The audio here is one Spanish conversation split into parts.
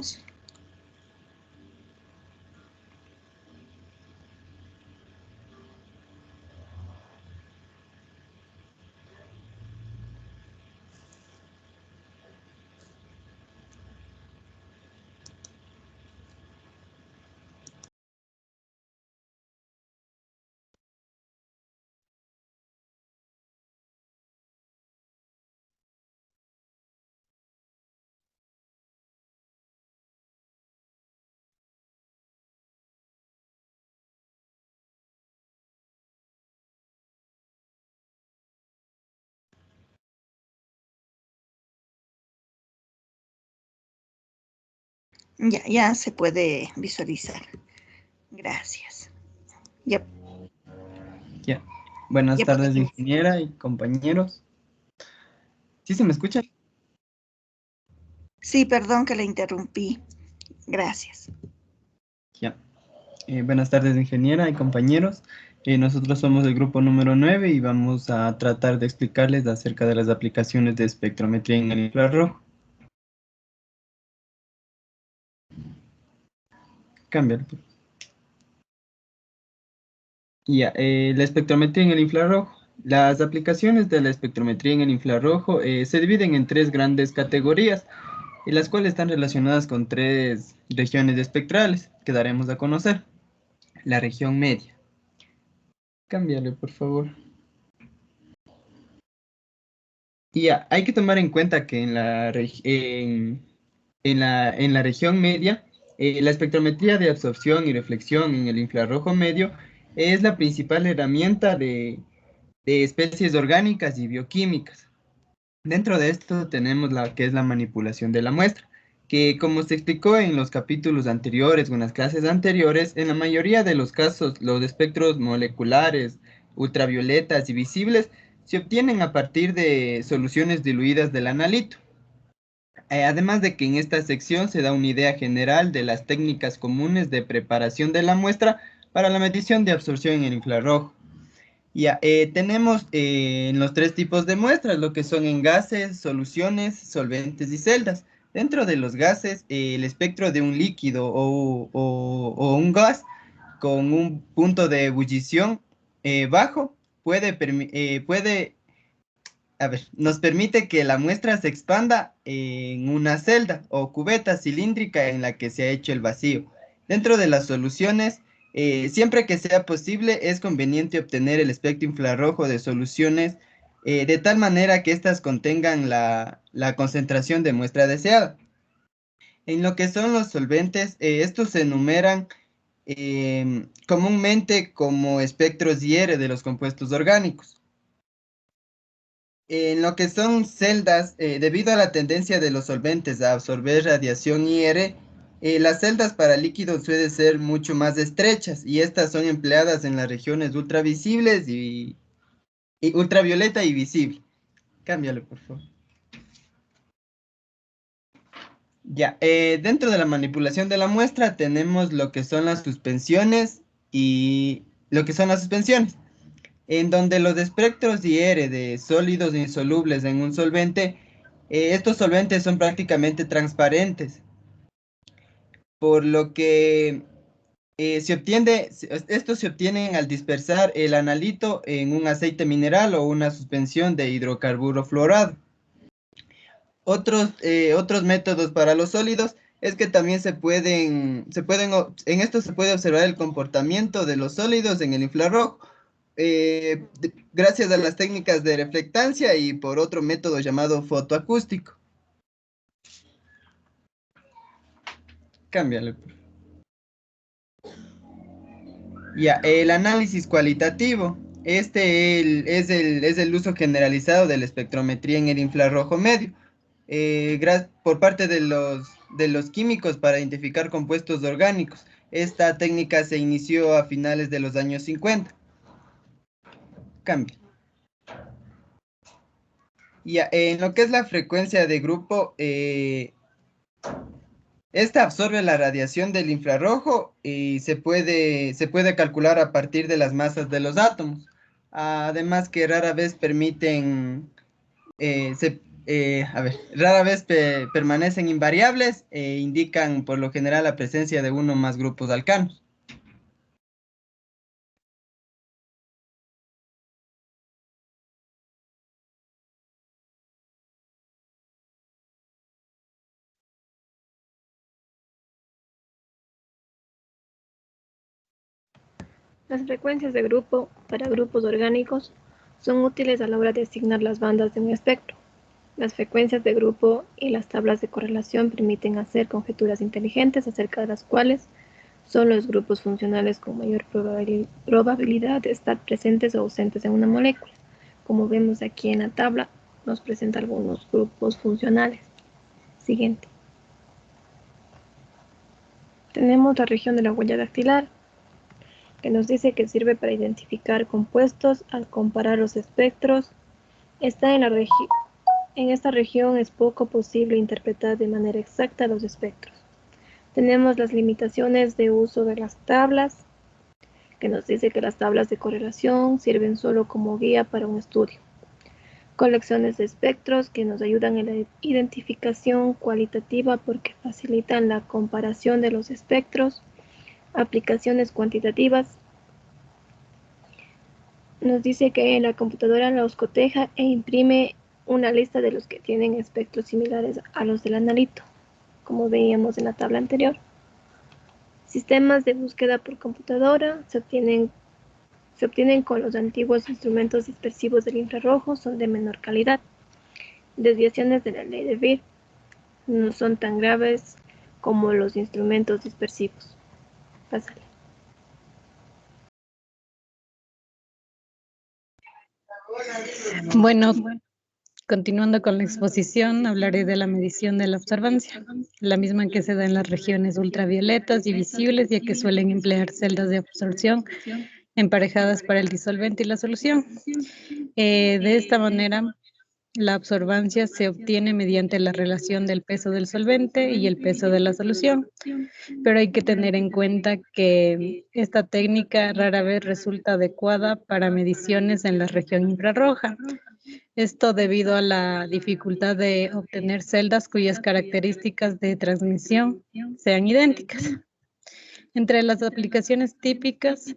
todos. Ya se puede visualizar. Gracias. Ya. Buenas tardes, podemos. ingeniera y compañeros. ¿Sí se me escucha? Sí, perdón que le interrumpí. Gracias. Ya. Buenas tardes, ingeniera y compañeros. Nosotros somos el grupo número 9 y vamos a tratar de explicarles acerca de las aplicaciones de espectrometría en el infrarrojo. Cámbialo. Ya, la espectrometría en el infrarrojo. Las aplicaciones de la espectrometría en el infrarrojo se dividen en tres grandes categorías, y las cuales están relacionadas con tres regiones espectrales que daremos a conocer. La región media. Cámbiale, por favor. Y ya, hay que tomar en cuenta que en la región media, la espectrometría de absorción y reflexión en el infrarrojo medio es la principal herramienta de especies orgánicas y bioquímicas. Dentro de esto tenemos la que es la manipulación de la muestra, que como se explicó en los capítulos anteriores o en las clases anteriores, en la mayoría de los casos los espectros moleculares, ultravioletas y visibles se obtienen a partir de soluciones diluidas del analito. Además de que en esta sección se da una idea general de las técnicas comunes de preparación de la muestra para la medición de absorción en el infrarrojo. Ya, tenemos en los tres tipos de muestras, lo que son en gases, soluciones, solventes y celdas. Dentro de los gases, el espectro de un líquido o un gas con un punto de ebullición bajo nos permite que la muestra se expanda en una celda o cubeta cilíndrica en la que se ha hecho el vacío. Dentro de las soluciones, siempre que sea posible, es conveniente obtener el espectro infrarrojo de soluciones de tal manera que éstas contengan la concentración de muestra deseada. En lo que son los solventes, estos se enumeran comúnmente como espectros IR de los compuestos orgánicos. En lo que son celdas, debido a la tendencia de los solventes a absorber radiación IR, las celdas para líquidos suelen ser mucho más estrechas y estas son empleadas en las regiones ultravisibles y ultravioleta y visible. Cámbialo, por favor. Ya, dentro de la manipulación de la muestra tenemos lo que son las suspensiones y lo que son las suspensiones, en donde los espectros IR de sólidos insolubles en un solvente, estos solventes son prácticamente transparentes, por lo que estos se obtienen al dispersar el analito en un aceite mineral o una suspensión de hidrocarburo fluorado. Otros métodos para los sólidos es que también en esto se puede observar el comportamiento de los sólidos en el infrarrojo, gracias a las técnicas de reflectancia y por otro método llamado fotoacústico. Cámbiale. Ya, el análisis cualitativo. Es el uso generalizado de la espectrometría en el infrarrojo medio, por parte de los químicos para identificar compuestos orgánicos. Esta técnica se inició a finales de los años 50. Cambio. Ya, en lo que es la frecuencia de grupo, esta absorbe la radiación del infrarrojo y se puede calcular a partir de las masas de los átomos. Además que rara vez permiten, A ver, rara vez permanecen invariables e indican por lo general la presencia de uno o más grupos alcanos. Las frecuencias de grupo para grupos orgánicos son útiles a la hora de asignar las bandas de un espectro. Las frecuencias de grupo y las tablas de correlación permiten hacer conjeturas inteligentes acerca de las cuales son los grupos funcionales con mayor probabilidad de estar presentes o ausentes en una molécula. Como vemos aquí en la tabla, nos presenta algunos grupos funcionales. Siguiente. Tenemos la región de la huella dactilar, que nos dice que sirve para identificar compuestos al comparar los espectros. En esta región es poco posible interpretar de manera exacta los espectros. Tenemos las limitaciones de uso de las tablas, que nos dice que las tablas de correlación sirven solo como guía para un estudio. Colecciones de espectros que nos ayudan en la identificación cualitativa porque facilitan la comparación de los espectros. Aplicaciones cuantitativas. Nos dice que la computadora los coteja e imprime una lista de los que tienen espectros similares a los del analito, como veíamos en la tabla anterior. Sistemas de búsqueda por computadora se obtienen con los antiguos instrumentos dispersivos del infrarrojo, son de menor calidad. Desviaciones de la ley de Beer no son tan graves como los instrumentos dispersivos. Pásale. Bueno, continuando con la exposición, hablaré de la medición de la observancia, la misma que se da en las regiones ultravioletas y visibles, ya que suelen emplear celdas de absorción emparejadas para el disolvente y la solución. De esta manera, la absorbancia se obtiene mediante la relación del peso del solvente y el peso de la solución, pero hay que tener en cuenta que esta técnica rara vez resulta adecuada para mediciones en la región infrarroja. Esto debido a la dificultad de obtener celdas cuyas características de transmisión sean idénticas. Entre las aplicaciones típicas,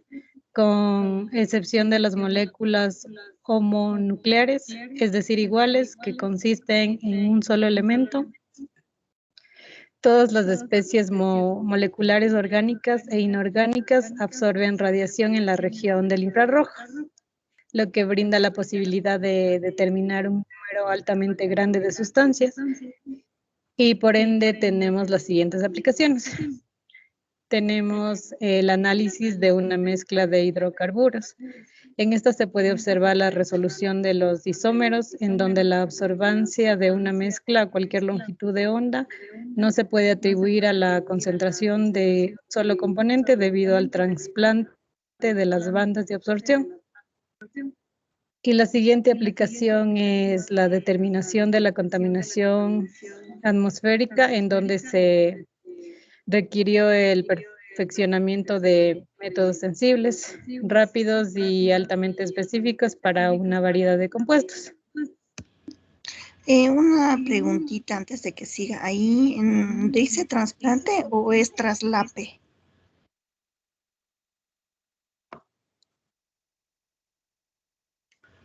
con excepción de las moléculas homonucleares, es decir, iguales, que consisten en un solo elemento, todas las especies moleculares orgánicas e inorgánicas absorben radiación en la región del infrarrojo, lo que brinda la posibilidad de determinar un número altamente grande de sustancias. Y por ende tenemos las siguientes aplicaciones. Tenemos el análisis de una mezcla de hidrocarburos. En esta se puede observar la resolución de los isómeros, en donde la absorbancia de una mezcla a cualquier longitud de onda no se puede atribuir a la concentración de un solo componente debido al trasplante de las bandas de absorción. Y la siguiente aplicación es la determinación de la contaminación atmosférica, en donde se requirió el perfeccionamiento de métodos sensibles, rápidos y altamente específicos para una variedad de compuestos. Una preguntita antes de que siga. ¿Ahí dice trasplante o es traslape?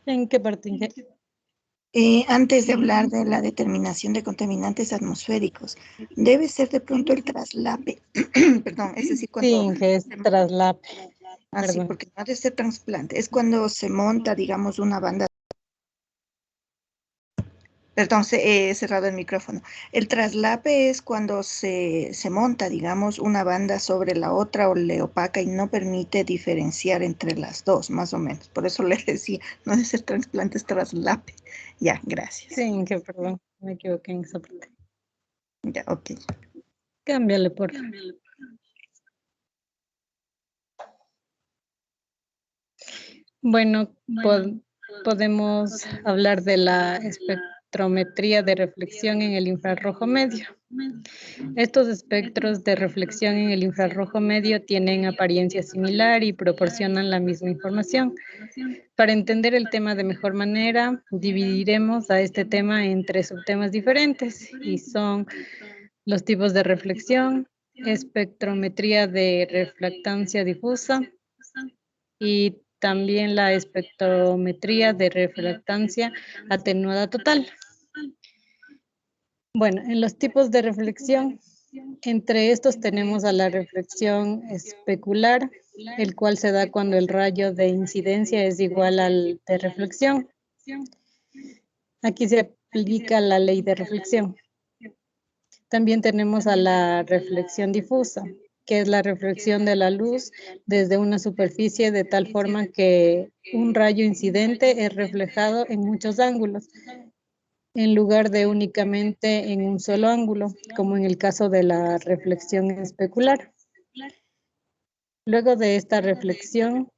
¿En qué parte? Antes de hablar de la determinación de contaminantes atmosféricos, debe ser de pronto el traslape. Perdón, es decir, cuando... Sí, que es traslape. Así, Perdón. porque no ha de ser trasplante. Es cuando se monta, digamos, una banda. Perdón, he cerrado el micrófono. El traslape es cuando se monta, digamos, una banda sobre la otra o le opaca y no permite diferenciar entre las dos, más o menos. Por eso le decía, no debe ser trasplante, es traslape. Ya, gracias. Sí, que perdón, me equivoqué en esa parte. Ya, ok. Cámbiale, por favor. Bueno, podemos hablar de la espectrometría de reflexión en el infrarrojo medio. Estos espectros de reflexión en el infrarrojo medio tienen apariencia similar y proporcionan la misma información. Para entender el tema de mejor manera, dividiremos a este tema en 3 subtemas diferentes y son los tipos de reflexión, espectrometría de refractancia difusa y también la espectrometría de refractancia atenuada total. Bueno, en los tipos de reflexión, entre estos tenemos a la reflexión especular, el cual se da cuando el rayo de incidencia es igual al de reflexión. Aquí se aplica la ley de reflexión. También tenemos a la reflexión difusa, que es la reflexión de la luz desde una superficie de tal forma que un rayo incidente es reflejado en muchos ángulos, en lugar de únicamente en un solo ángulo, como en el caso de la reflexión especular. Luego de esta reflexión,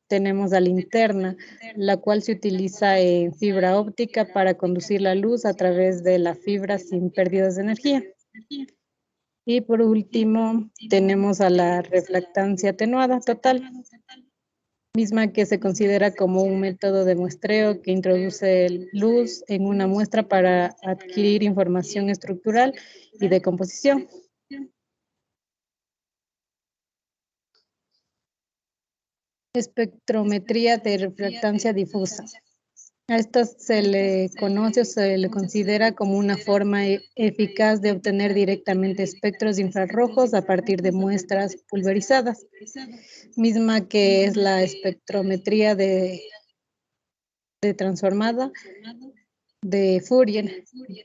tenemos la linterna, la cual se utiliza en fibra óptica para conducir la luz a través de la fibra sin pérdidas de energía. Y por último, tenemos a la refractancia atenuada total, misma que se considera como un método de muestreo que introduce luz en una muestra para adquirir información estructural y de composición. Espectrometría de refractancia difusa. A esta se le conoce o se le considera como una forma eficaz de obtener directamente espectros infrarrojos a partir de muestras pulverizadas, misma que es la espectrometría de transformada de Fourier,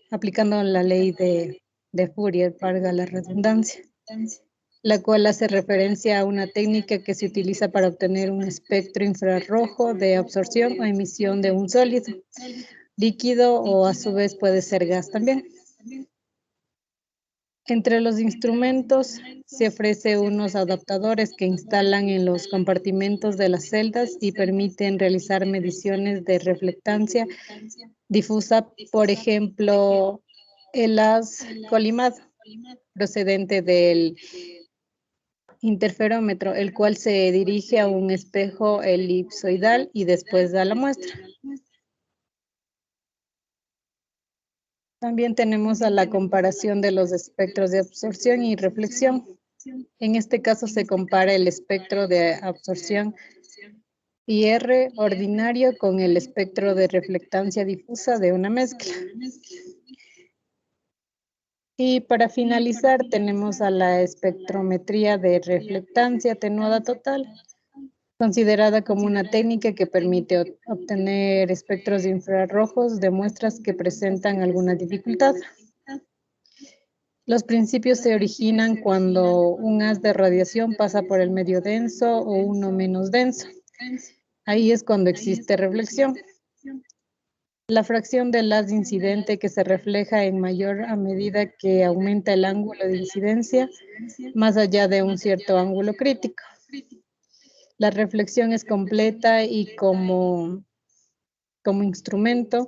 aplicando la ley de Fourier, valga la redundancia, la cual hace referencia a una técnica que se utiliza para obtener un espectro infrarrojo de absorción o emisión de un sólido, líquido o a su vez puede ser gas también. Entre los instrumentos se ofrece unos adaptadores que instalan en los compartimentos de las celdas y permiten realizar mediciones de reflectancia difusa, por ejemplo, el haz colimado, procedente del interferómetro, el cual se dirige a un espejo elipsoidal y después da la muestra. También tenemos a la comparación de los espectros de absorción y reflexión. En este caso se compara el espectro de absorción IR ordinario con el espectro de reflectancia difusa de una mezcla. Y para finalizar tenemos a la espectrometría de reflectancia atenuada total, considerada como una técnica que permite obtener espectros infrarrojos de muestras que presentan alguna dificultad. Los principios se originan cuando un haz de radiación pasa por el medio denso o uno menos denso. Ahí es cuando existe reflexión. La fracción del haz incidente que se refleja en mayor a medida que aumenta el ángulo de incidencia más allá de un cierto ángulo crítico. La reflexión es completa y como instrumento,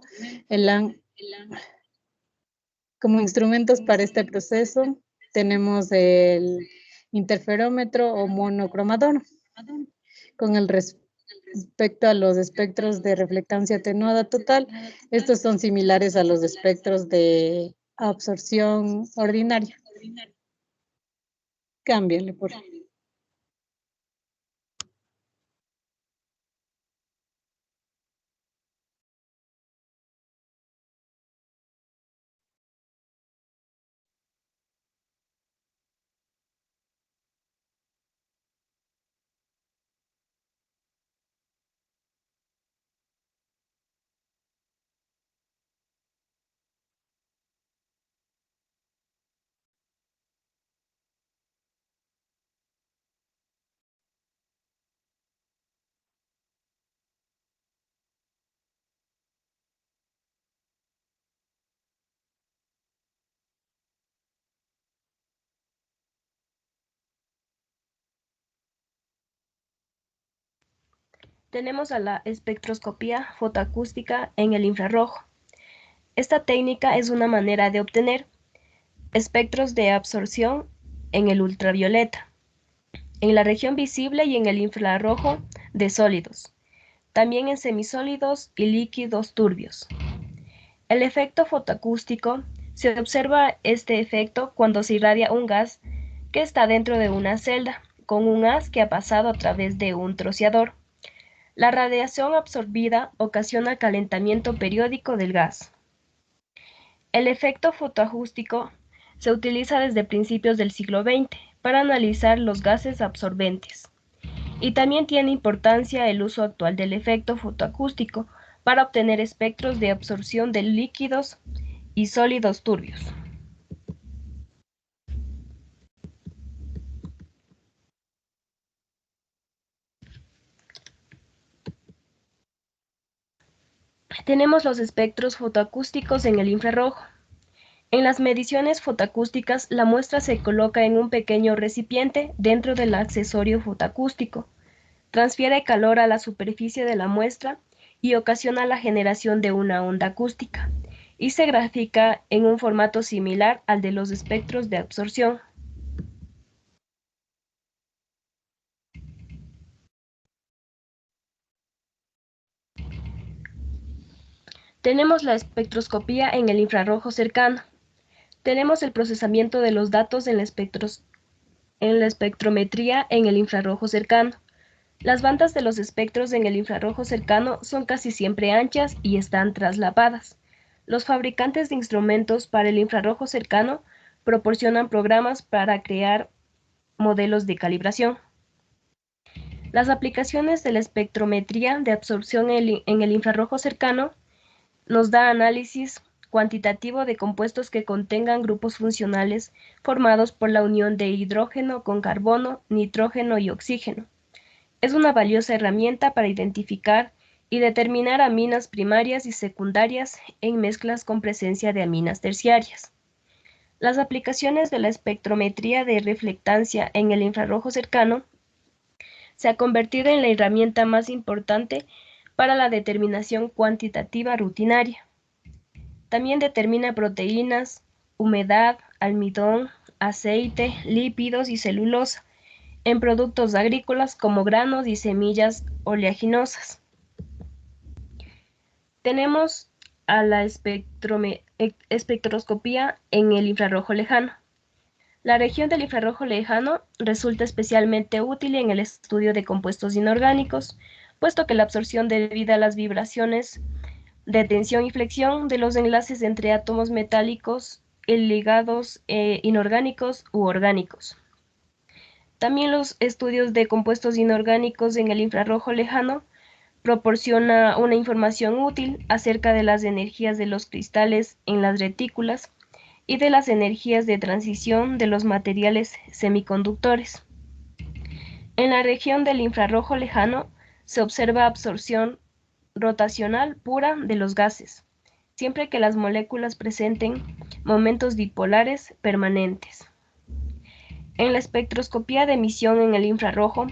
como instrumentos para este proceso tenemos el interferómetro o monocromador. Con el respecto a los espectros de reflectancia atenuada total, estos son similares a los espectros de absorción ordinaria. Cámbiale, por favor. Tenemos a la espectroscopía fotoacústica en el infrarrojo. Esta técnica es una manera de obtener espectros de absorción en el ultravioleta, en la región visible y en el infrarrojo de sólidos, también en semisólidos y líquidos turbios. El efecto fotoacústico: se observa este efecto cuando se irradia un gas que está dentro de una celda, con un haz que ha pasado a través de un troceador. La radiación absorbida ocasiona calentamiento periódico del gas. El efecto fotoacústico se utiliza desde principios del siglo XX para analizar los gases absorbentes. Y también tiene importancia el uso actual del efecto fotoacústico para obtener espectros de absorción de líquidos y sólidos turbios. Tenemos los espectros fotoacústicos en el infrarrojo. En las mediciones fotoacústicas, la muestra se coloca en un pequeño recipiente dentro del accesorio fotoacústico, transfiere calor a la superficie de la muestra y ocasiona la generación de una onda acústica, y se grafica en un formato similar al de los espectros de absorción. Tenemos la espectroscopía en el infrarrojo cercano. Tenemos el procesamiento de los datos en la espectrometría en el infrarrojo cercano. Las bandas de los espectros en el infrarrojo cercano son casi siempre anchas y están traslapadas. Los fabricantes de instrumentos para el infrarrojo cercano proporcionan programas para crear modelos de calibración. Las aplicaciones de la espectrometría de absorción en el infrarrojo cercano nos da análisis cuantitativo de compuestos que contengan grupos funcionales formados por la unión de hidrógeno con carbono, nitrógeno y oxígeno. Es una valiosa herramienta para identificar y determinar aminas primarias y secundarias en mezclas con presencia de aminas terciarias. Las aplicaciones de la espectrometría de reflectancia en el infrarrojo cercano se ha convertido en la herramienta más importante para la determinación cuantitativa rutinaria. También determina proteínas, humedad, almidón, aceite, lípidos y celulosa en productos agrícolas como granos y semillas oleaginosas. Tenemos a la espectroscopía en el infrarrojo lejano. La región del infrarrojo lejano resulta especialmente útil en el estudio de compuestos inorgánicos, puesto que la absorción debida a las vibraciones de tensión y flexión de los enlaces entre átomos metálicos y ligados inorgánicos u orgánicos. También los estudios de compuestos inorgánicos en el infrarrojo lejano proporciona una información útil acerca de las energías de los cristales en las retículas y de las energías de transición de los materiales semiconductores. En la región del infrarrojo lejano se observa absorción rotacional pura de los gases, siempre que las moléculas presenten momentos dipolares permanentes. En la espectroscopía de emisión en el infrarrojo,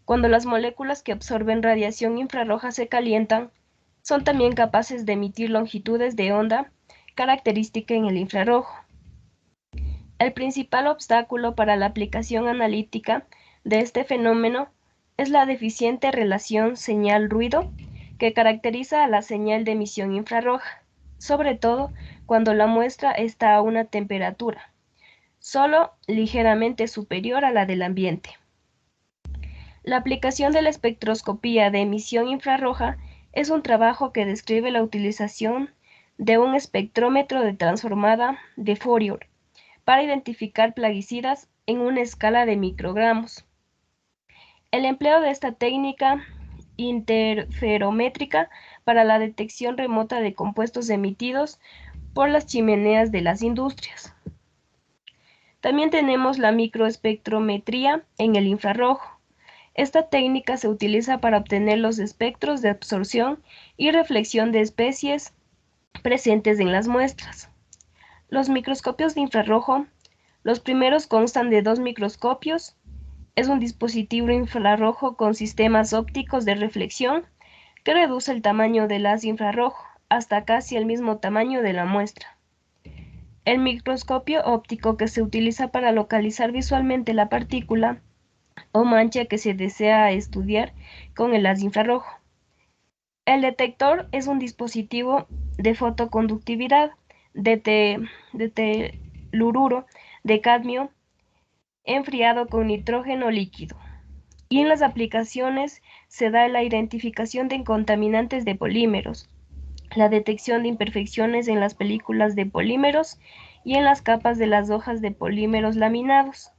cuando las moléculas que absorben radiación infrarroja se calientan, son también capaces de emitir longitudes de onda característica en el infrarrojo. El principal obstáculo para la aplicación analítica de este fenómeno es la deficiente relación señal-ruido que caracteriza a la señal de emisión infrarroja, sobre todo cuando la muestra está a una temperatura solo ligeramente superior a la del ambiente. La aplicación de la espectroscopía de emisión infrarroja es un trabajo que describe la utilización de un espectrómetro de transformada de Fourier para identificar plaguicidas en una escala de microgramos. El empleo de esta técnica interferométrica para la detección remota de compuestos emitidos por las chimeneas de las industrias. También tenemos la microespectrometría en el infrarrojo. Esta técnica se utiliza para obtener los espectros de absorción y reflexión de especies presentes en las muestras. Los microscopios de infrarrojo, los primeros constan de 2 microscopios. Es un dispositivo infrarrojo con sistemas ópticos de reflexión que reduce el tamaño del haz infrarrojo hasta casi el mismo tamaño de la muestra. El microscopio óptico, que se utiliza para localizar visualmente la partícula o mancha que se desea estudiar con el haz infrarrojo. El detector es un dispositivo de fotoconductividad de telururo de cadmio enfriado con nitrógeno líquido. Y en las aplicaciones se da la identificación de contaminantes de polímeros, la detección de imperfecciones en las películas de polímeros y en las capas de las hojas de polímeros laminados,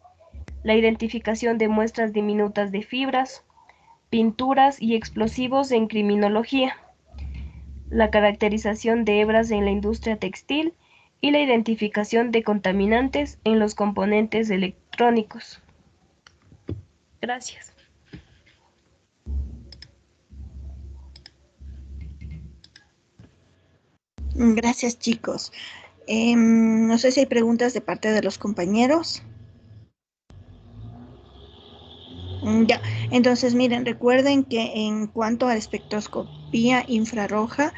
la identificación de muestras diminutas de fibras, pinturas y explosivos en criminología, la caracterización de hebras en la industria textil y la identificación de contaminantes en los componentes electrónicos. Gracias. Gracias, chicos. No sé si hay preguntas de parte de los compañeros. Ya, entonces miren, recuerden que en cuanto a la espectroscopía infrarroja,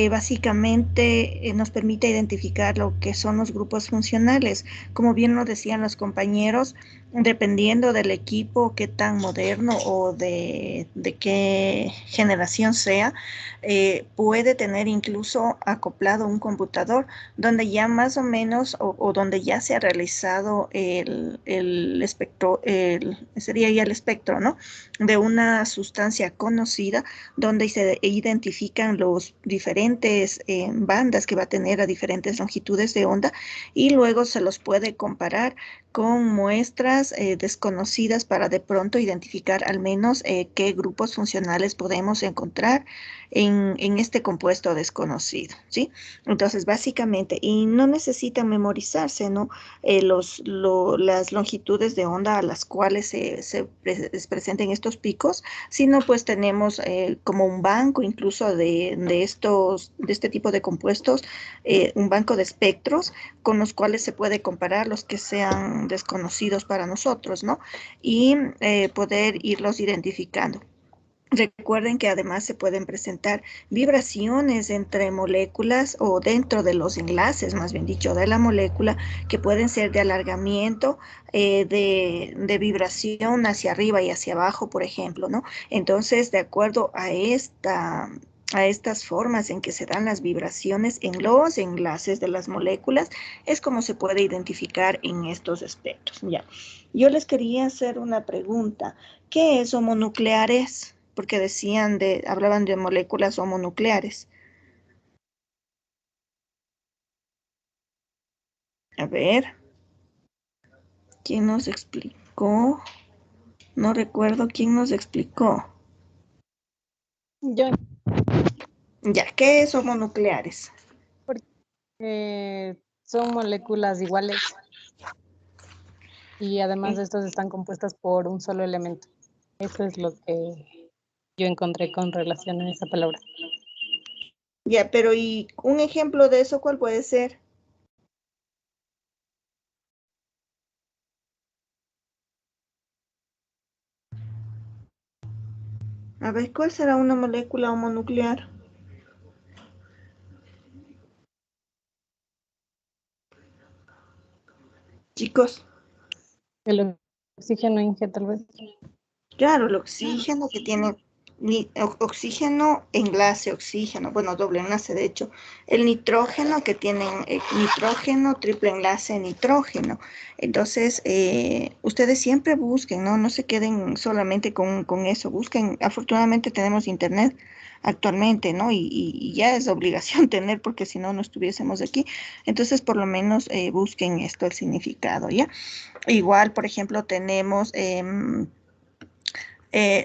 básicamente nos permite identificar lo que son los grupos funcionales. Como bien nos decían los compañeros, dependiendo del equipo, qué tan moderno o de qué generación sea, puede tener incluso acoplado un computador donde ya más o menos o donde ya se ha realizado el espectro, sería ya el espectro, ¿no? De una sustancia conocida donde se identifican los diferentes bandas que va a tener a diferentes longitudes de onda y luego se los puede comparar con muestras desconocidas para de pronto identificar al menos qué grupos funcionales podemos encontrar en este compuesto desconocido, ¿sí? Entonces, básicamente, y no necesitan memorizarse, ¿no? Las longitudes de onda a las cuales se presenten estos picos, sino pues tenemos como un banco incluso de este tipo de compuestos, un banco de espectros con los cuales se puede comparar los que sean desconocidos para nosotros, ¿no? Y poder irlos identificando. Recuerden que además se pueden presentar vibraciones entre moléculas o dentro de los enlaces, más bien dicho, de la molécula, que pueden ser de alargamiento, de vibración hacia arriba y hacia abajo, por ejemplo, ¿no? Entonces, de acuerdo a estas formas en que se dan las vibraciones en los enlaces de las moléculas, es como se puede identificar en estos espectros. Ya. Yo les quería hacer una pregunta. ¿Qué es homonucleares? Porque hablaban de moléculas homonucleares. A ver, ¿quién nos explicó? No recuerdo quién nos explicó. Yo, Ya, ¿qué es homonucleares? son moléculas iguales y además de estos están compuestas por un solo elemento. Eso es lo que yo encontré con relación a esa palabra. Ya, pero ¿y un ejemplo de eso cuál puede ser? A ver, ¿cuál será una molécula homonuclear? Chicos, El oxígeno Inge, tal vez. claro, el oxígeno que tiene oxígeno, enlace, oxígeno, bueno, doble enlace de hecho, el nitrógeno que tienen nitrógeno, triple enlace, nitrógeno. Entonces, ustedes siempre busquen, ¿no? No se queden solamente con eso, busquen, afortunadamente tenemos internet actualmente, ¿no? Y ya es obligación tener, porque si no, no estuviésemos aquí. Entonces, por lo menos busquen esto, el significado, ¿ya? Igual, por ejemplo, tenemos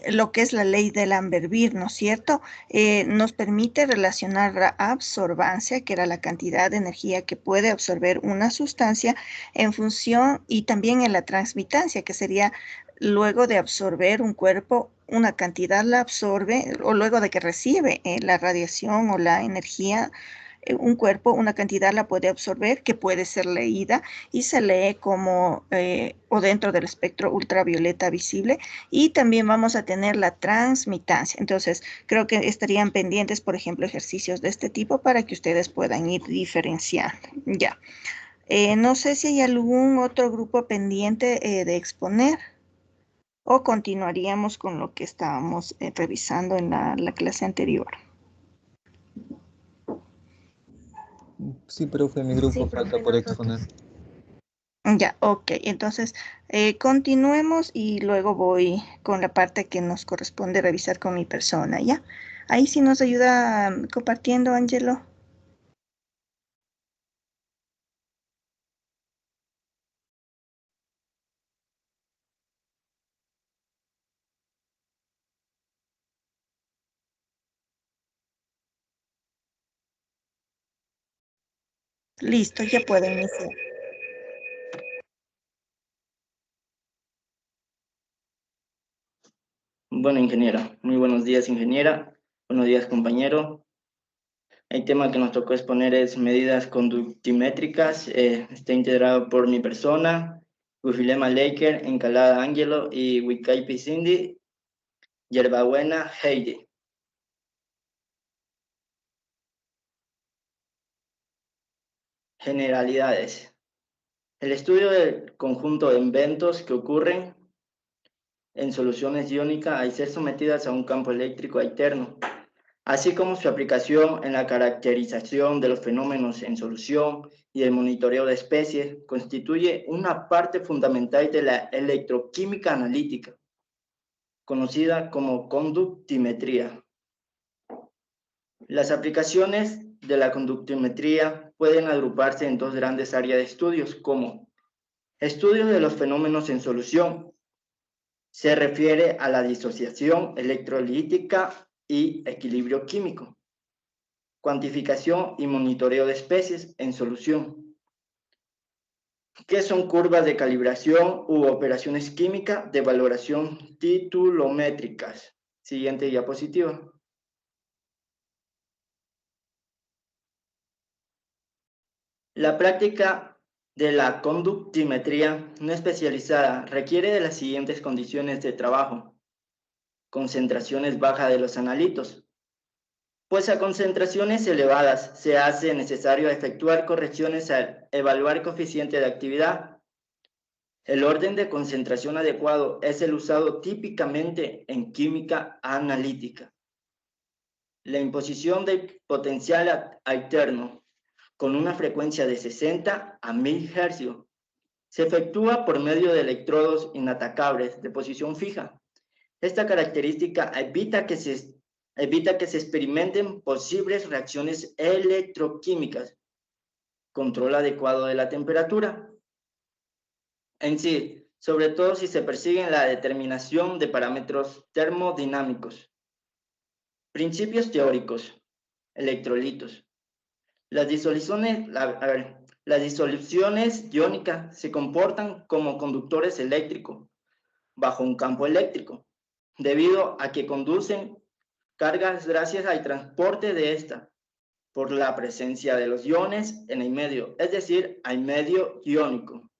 lo que es la ley de Lambert-Beer, ¿no es cierto? Nos permite relacionar la absorbancia, que era la cantidad de energía que puede absorber una sustancia, en función y también en la transmitancia, que sería luego de absorber un cuerpo, una cantidad la absorbe, o luego de que recibe la radiación o la energía un cuerpo, una cantidad la puede absorber que puede ser leída y se lee como o dentro del espectro ultravioleta visible, y también vamos a tener la transmitancia. Entonces, creo que estarían pendientes, por ejemplo, ejercicios de este tipo para que ustedes puedan ir diferenciando. Ya. No sé si hay algún otro grupo pendiente de exponer o continuaríamos con lo que estábamos revisando en la clase anterior. Sí, profe, mi grupo falta por exponer. Ya, ok. Entonces, continuemos y luego voy con la parte que nos corresponde revisar con mi persona, ¿ya? Ahí sí nos ayuda compartiendo, Angelo. Listo, ya puedo iniciar. Bueno, ingeniera. Muy buenos días, ingeniera. Buenos días, compañero. El tema que nos tocó exponer es medidas conductimétricas. Está integrado por mi persona, Wifilema Laker, Encalada Ángelo y Wicaipi Cindy, Yerbabuena Heidi. Generalidades. El estudio del conjunto de eventos que ocurren en soluciones iónicas al ser sometidas a un campo eléctrico alterno, así como su aplicación en la caracterización de los fenómenos en solución y el monitoreo de especies, constituye una parte fundamental de la electroquímica analítica, conocida como conductimetría. Las aplicaciones de la conductimetría pueden agruparse en dos grandes áreas de estudios, como estudios de los fenómenos en solución. Se refiere a la disociación electrolítica y equilibrio químico. Cuantificación y monitoreo de especies en solución. ¿Qué son curvas de calibración u operaciones químicas de valoración titulométricas? Siguiente diapositiva. La práctica de la conductimetría no especializada requiere de las siguientes condiciones de trabajo. Concentraciones bajas de los analitos. Pues a concentraciones elevadas se hace necesario efectuar correcciones al evaluar coeficiente de actividad. El orden de concentración adecuado es el usado típicamente en química analítica. La imposición de potencial alterno con una frecuencia de 60 a 1000 Hz se efectúa por medio de electrodos inatacables de posición fija. Esta característica evita que se experimenten posibles reacciones electroquímicas. Control adecuado de la temperatura. En sí, sobre todo si se persigue la determinación de parámetros termodinámicos. Principios teóricos. Electrolitos. Las disoluciones iónicas se comportan como conductores eléctricos bajo un campo eléctrico, debido a que conducen cargas gracias al transporte de esta por la presencia de los iones en el medio, es decir, al medio iónico.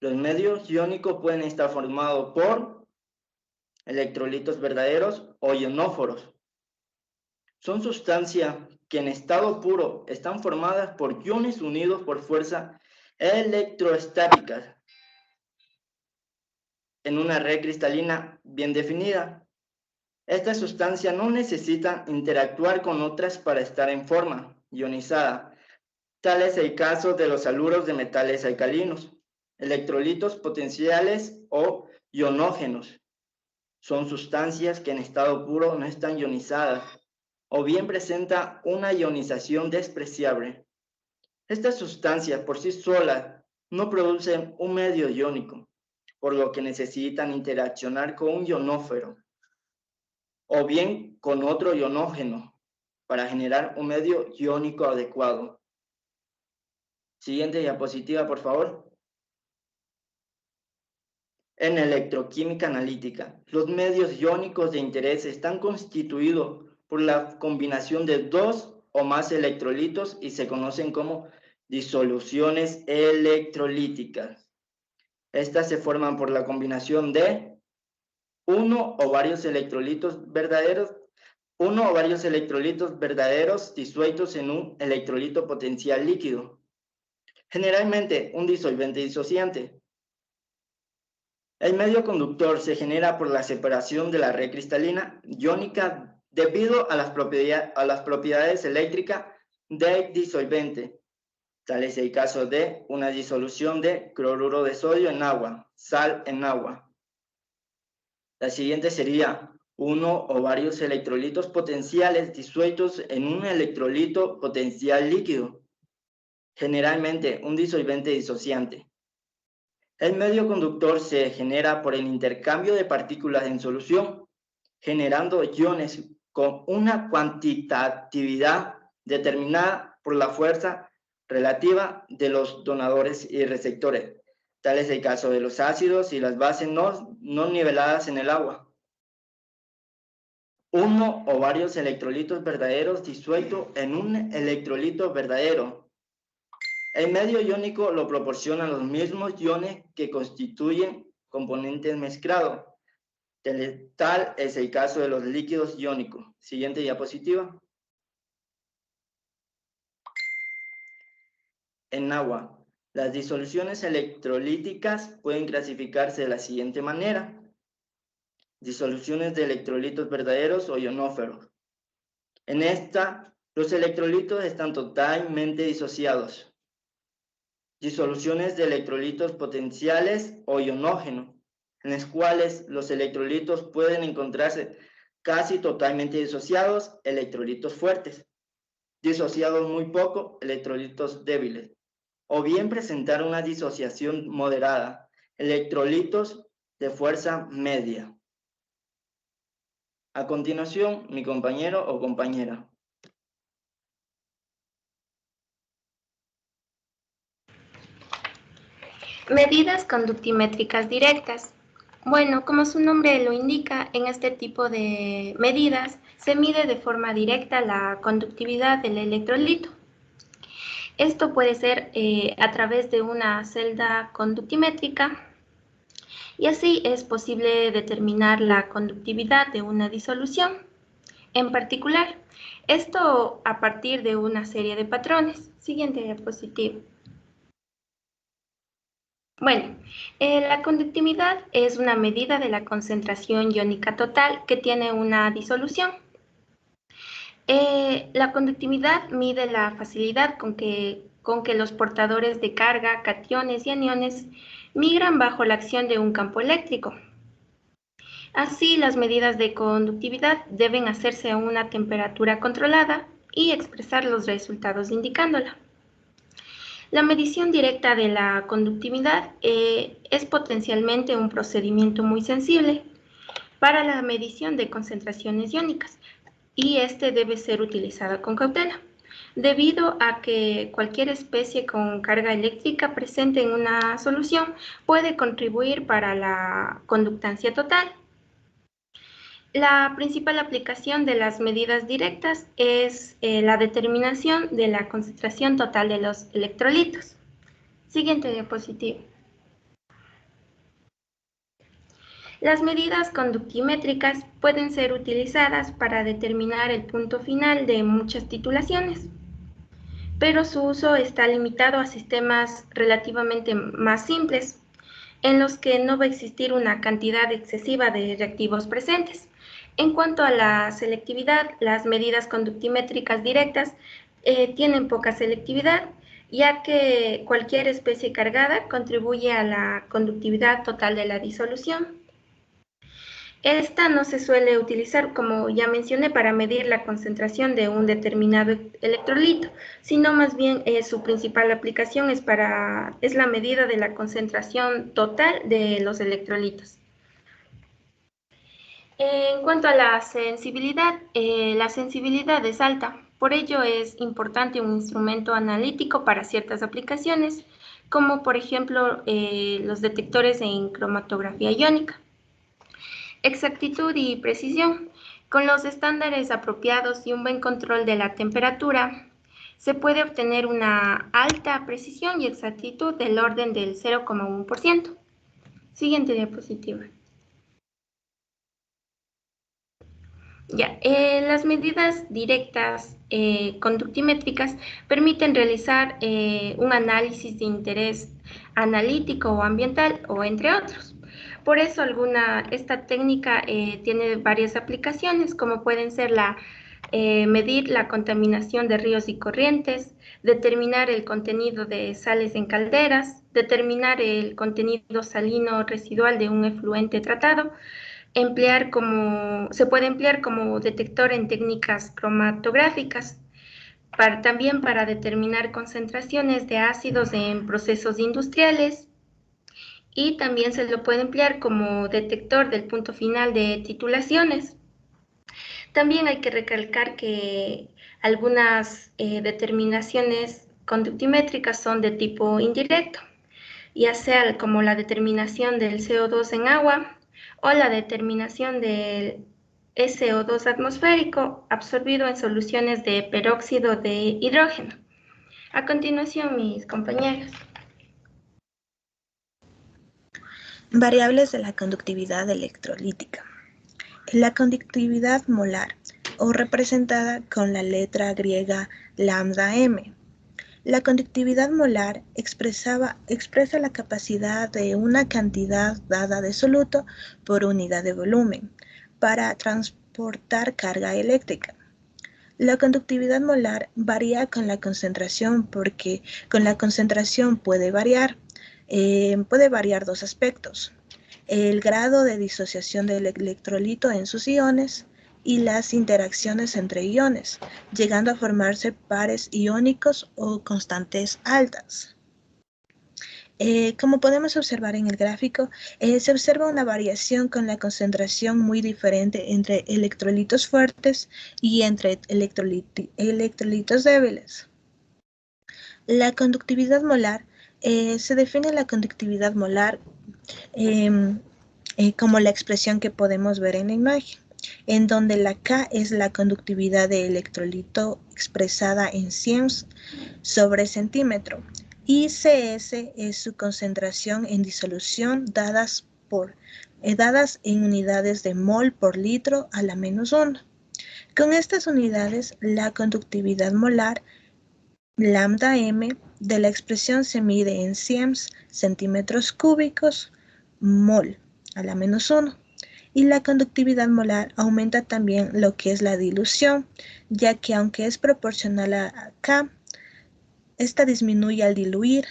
Los medios iónicos pueden estar formados por electrolitos verdaderos o ionóforos. Son sustancias que en estado puro están formadas por iones unidos por fuerza electrostática en una red cristalina bien definida. Estas sustancias no necesitan interactuar con otras para estar en forma ionizada. Tal es el caso de los haluros de metales alcalinos, electrolitos potenciales o ionógenos. Son sustancias que en estado puro no están ionizadas o bien presentan una ionización despreciable. Estas sustancias por sí solas no producen un medio iónico, por lo que necesitan interaccionar con un ionófero o bien con otro ionógeno para generar un medio iónico adecuado. Siguiente diapositiva, por favor. En electroquímica analítica, los medios iónicos de interés están constituidos por la combinación de dos o más electrolitos y se conocen como disoluciones electrolíticas. Estas se forman por la combinación de uno o varios electrolitos verdaderos disueltos en un electrolito potencial líquido, generalmente un disolvente disociante. El medio conductor se genera por la separación de la red cristalina iónica debido a las propiedades eléctricas del disolvente. Tal es el caso de una disolución de cloruro de sodio en agua, sal en agua. La siguiente sería uno o varios electrolitos potenciales disueltos en un electrolito potencial líquido, generalmente un disolvente disociante. El medio conductor se genera por el intercambio de partículas en solución, generando iones con una cuantitatividad determinada por la fuerza relativa de los donadores y receptores. Tal es el caso de los ácidos y las bases no niveladas en el agua. Uno o varios electrolitos verdaderos disueltos en un electrolito verdadero. El medio iónico lo proporcionan los mismos iones que constituyen componentes mezclados. Tal es el caso de los líquidos iónicos. Siguiente diapositiva. En agua, las disoluciones electrolíticas pueden clasificarse de la siguiente manera. Disoluciones de electrolitos verdaderos o ionóferos. En esta, los electrolitos están totalmente disociados. Disoluciones de electrolitos potenciales o ionógenos, en las cuales los electrolitos pueden encontrarse casi totalmente disociados, electrolitos fuertes, disociados muy poco, electrolitos débiles, o bien presentar una disociación moderada, electrolitos de fuerza media. A continuación, mi compañero o compañera. Medidas conductimétricas directas. Bueno, como su nombre lo indica, en este tipo de medidas se mide de forma directa la conductividad del electrolito. Esto puede ser a través de una celda conductimétrica y así es posible determinar la conductividad de una disolución. En particular, esto a partir de una serie de patrones. Siguiente diapositiva. Bueno, la conductividad es una medida de la concentración iónica total que tiene una disolución. La conductividad mide la facilidad con que los portadores de carga, cationes y aniones migran bajo la acción de un campo eléctrico. Así, las medidas de conductividad deben hacerse a una temperatura controlada y expresar los resultados indicándola. La medición directa de la conductividad es potencialmente un procedimiento muy sensible para la medición de concentraciones iónicas y este debe ser utilizado con cautela, debido a que cualquier especie con carga eléctrica presente en una solución puede contribuir para la conductancia total. La principal aplicación de las medidas directas es la determinación de la concentración total de los electrolitos. Siguiente diapositiva. Las medidas conductimétricas pueden ser utilizadas para determinar el punto final de muchas titulaciones, pero su uso está limitado a sistemas relativamente más simples, en los que no va a existir una cantidad excesiva de reactivos presentes. En cuanto a la selectividad, las medidas conductimétricas directas tienen poca selectividad, ya que cualquier especie cargada contribuye a la conductividad total de la disolución. Esta no se suele utilizar, como ya mencioné, para medir la concentración de un determinado electrolito, sino más bien su principal aplicación es la medida de la concentración total de los electrolitos. En cuanto a la sensibilidad es alta, por ello es importante un instrumento analítico para ciertas aplicaciones, como por ejemplo los detectores en cromatografía iónica. Exactitud y precisión. Con los estándares apropiados y un buen control de la temperatura, se puede obtener una alta precisión y exactitud del orden del 0,1%. Siguiente diapositiva. Ya, las medidas directas conductimétricas permiten realizar un análisis de interés analítico o ambiental, o entre otros. Por eso esta técnica tiene varias aplicaciones, como pueden ser medir la contaminación de ríos y corrientes, determinar el contenido de sales en calderas, determinar el contenido salino residual de un efluente tratado, se puede emplear como detector en técnicas cromatográficas, también para determinar concentraciones de ácidos en procesos industriales, y también se lo puede emplear como detector del punto final de titulaciones. También hay que recalcar que algunas determinaciones conductimétricas son de tipo indirecto, ya sea como la determinación del CO2 en agua o la determinación del SO2 atmosférico absorbido en soluciones de peróxido de hidrógeno. A continuación, mis compañeros. Variables de la conductividad electrolítica. La conductividad molar, o representada con la letra griega lambda m. La conductividad molar expresa la capacidad de una cantidad dada de soluto por unidad de volumen para transportar carga eléctrica. La conductividad molar varía con la concentración, porque con la concentración puede variar dos aspectos: el grado de disociación del electrolito en sus iones y las interacciones entre iones, llegando a formarse pares iónicos o constantes altas. Como podemos observar en el gráfico, se observa una variación con la concentración muy diferente entre electrolitos fuertes y entre electrolitos débiles. La conductividad molar, se define la conductividad molar como la expresión que podemos ver en la imagen, en donde la K es la conductividad de electrolito expresada en siems sobre centímetro, y CS es su concentración en disolución dadas en unidades de mol por litro a la -1. Con estas unidades, la conductividad molar lambda m de la expresión se mide en siems, centímetros cúbicos, mol a la -1. Y la conductividad molar aumenta también lo que es la dilución, ya que aunque es proporcional a K, esta disminuye al diluir.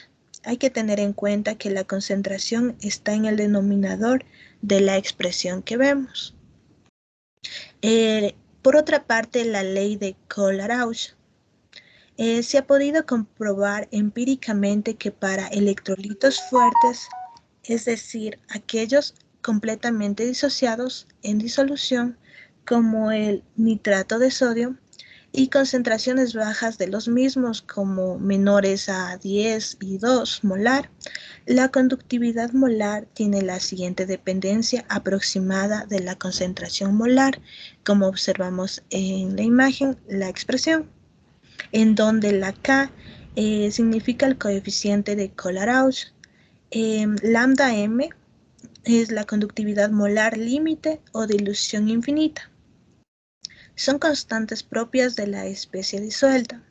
Hay que tener en cuenta que la concentración está en el denominador de la expresión que vemos. Por otra parte, la ley de Cole-Rauch. Se ha podido comprobar empíricamente que para electrolitos fuertes, es decir, aquellos completamente disociados en disolución, como el nitrato de sodio, y concentraciones bajas de los mismos, como menores a 10 y 2 molar, la conductividad molar tiene la siguiente dependencia aproximada de la concentración molar, como observamos en la imagen, la expresión, en donde la K significa el coeficiente de Cole-Rauch. Lambda m es la conductividad molar límite o dilución infinita. Son constantes propias de la especie disuelta.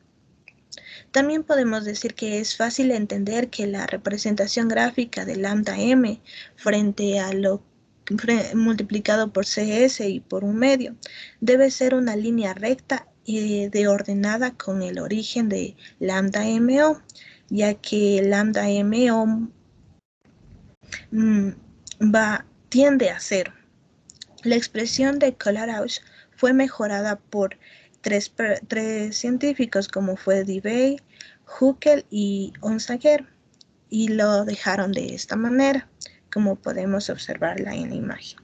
También podemos decir que es fácil entender que la representación gráfica de lambda m frente a lo multiplicado por CS y por un medio debe ser una línea recta y de ordenada con el origen de lambda MO, ya que lambda MO tiende a 0. La expresión de Cole-Rauch fue mejorada por tres científicos, como fue Debye, Huckel y Onsager, y lo dejaron de esta manera, como podemos observarla en la imagen.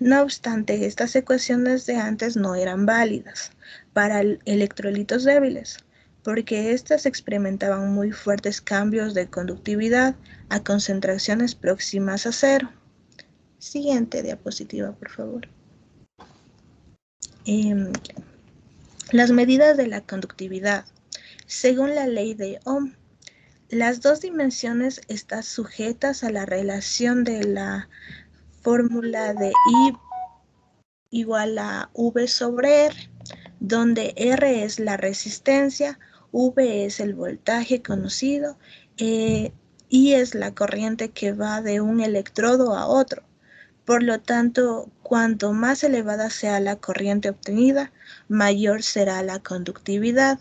No obstante, estas ecuaciones de antes no eran válidas para electrolitos débiles, porque éstas experimentaban muy fuertes cambios de conductividad a concentraciones próximas a 0. Siguiente diapositiva, por favor. Las medidas de la conductividad. Según la ley de Ohm, las dos dimensiones están sujetas a la relación de la fórmula de I igual a V sobre R, donde R es la resistencia, V es el voltaje conocido, I es la corriente que va de un electrodo a otro. Por lo tanto, cuanto más elevada sea la corriente obtenida, mayor será la conductividad.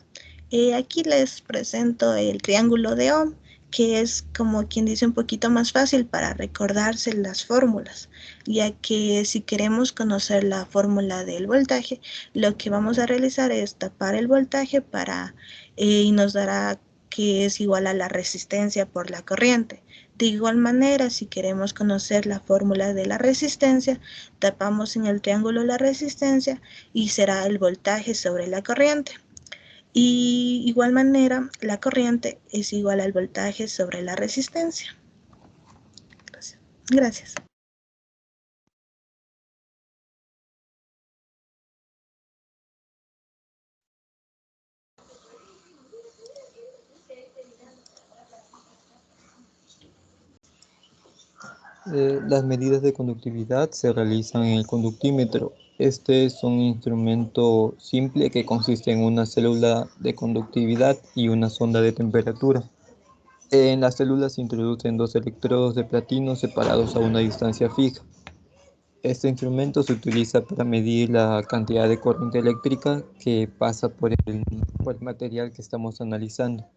Aquí les presento el triángulo de Ohm, que es como quien dice un poquito más fácil para recordarse las fórmulas, ya que si queremos conocer la fórmula del voltaje, lo que vamos a realizar es tapar el voltaje y nos dará que es igual a la resistencia por la corriente. De igual manera, si queremos conocer la fórmula de la resistencia, tapamos en el triángulo la resistencia y será el voltaje sobre la corriente. Y igual manera, la corriente es igual al voltaje sobre la resistencia. Gracias. Las medidas de conductividad se realizan en el conductímetro. Este es un instrumento simple que consiste en una célula de conductividad y una sonda de temperatura. En las células se introducen dos electrodos de platino separados a una distancia fija. Este instrumento se utiliza para medir la cantidad de corriente eléctrica que pasa por el material que estamos analizando.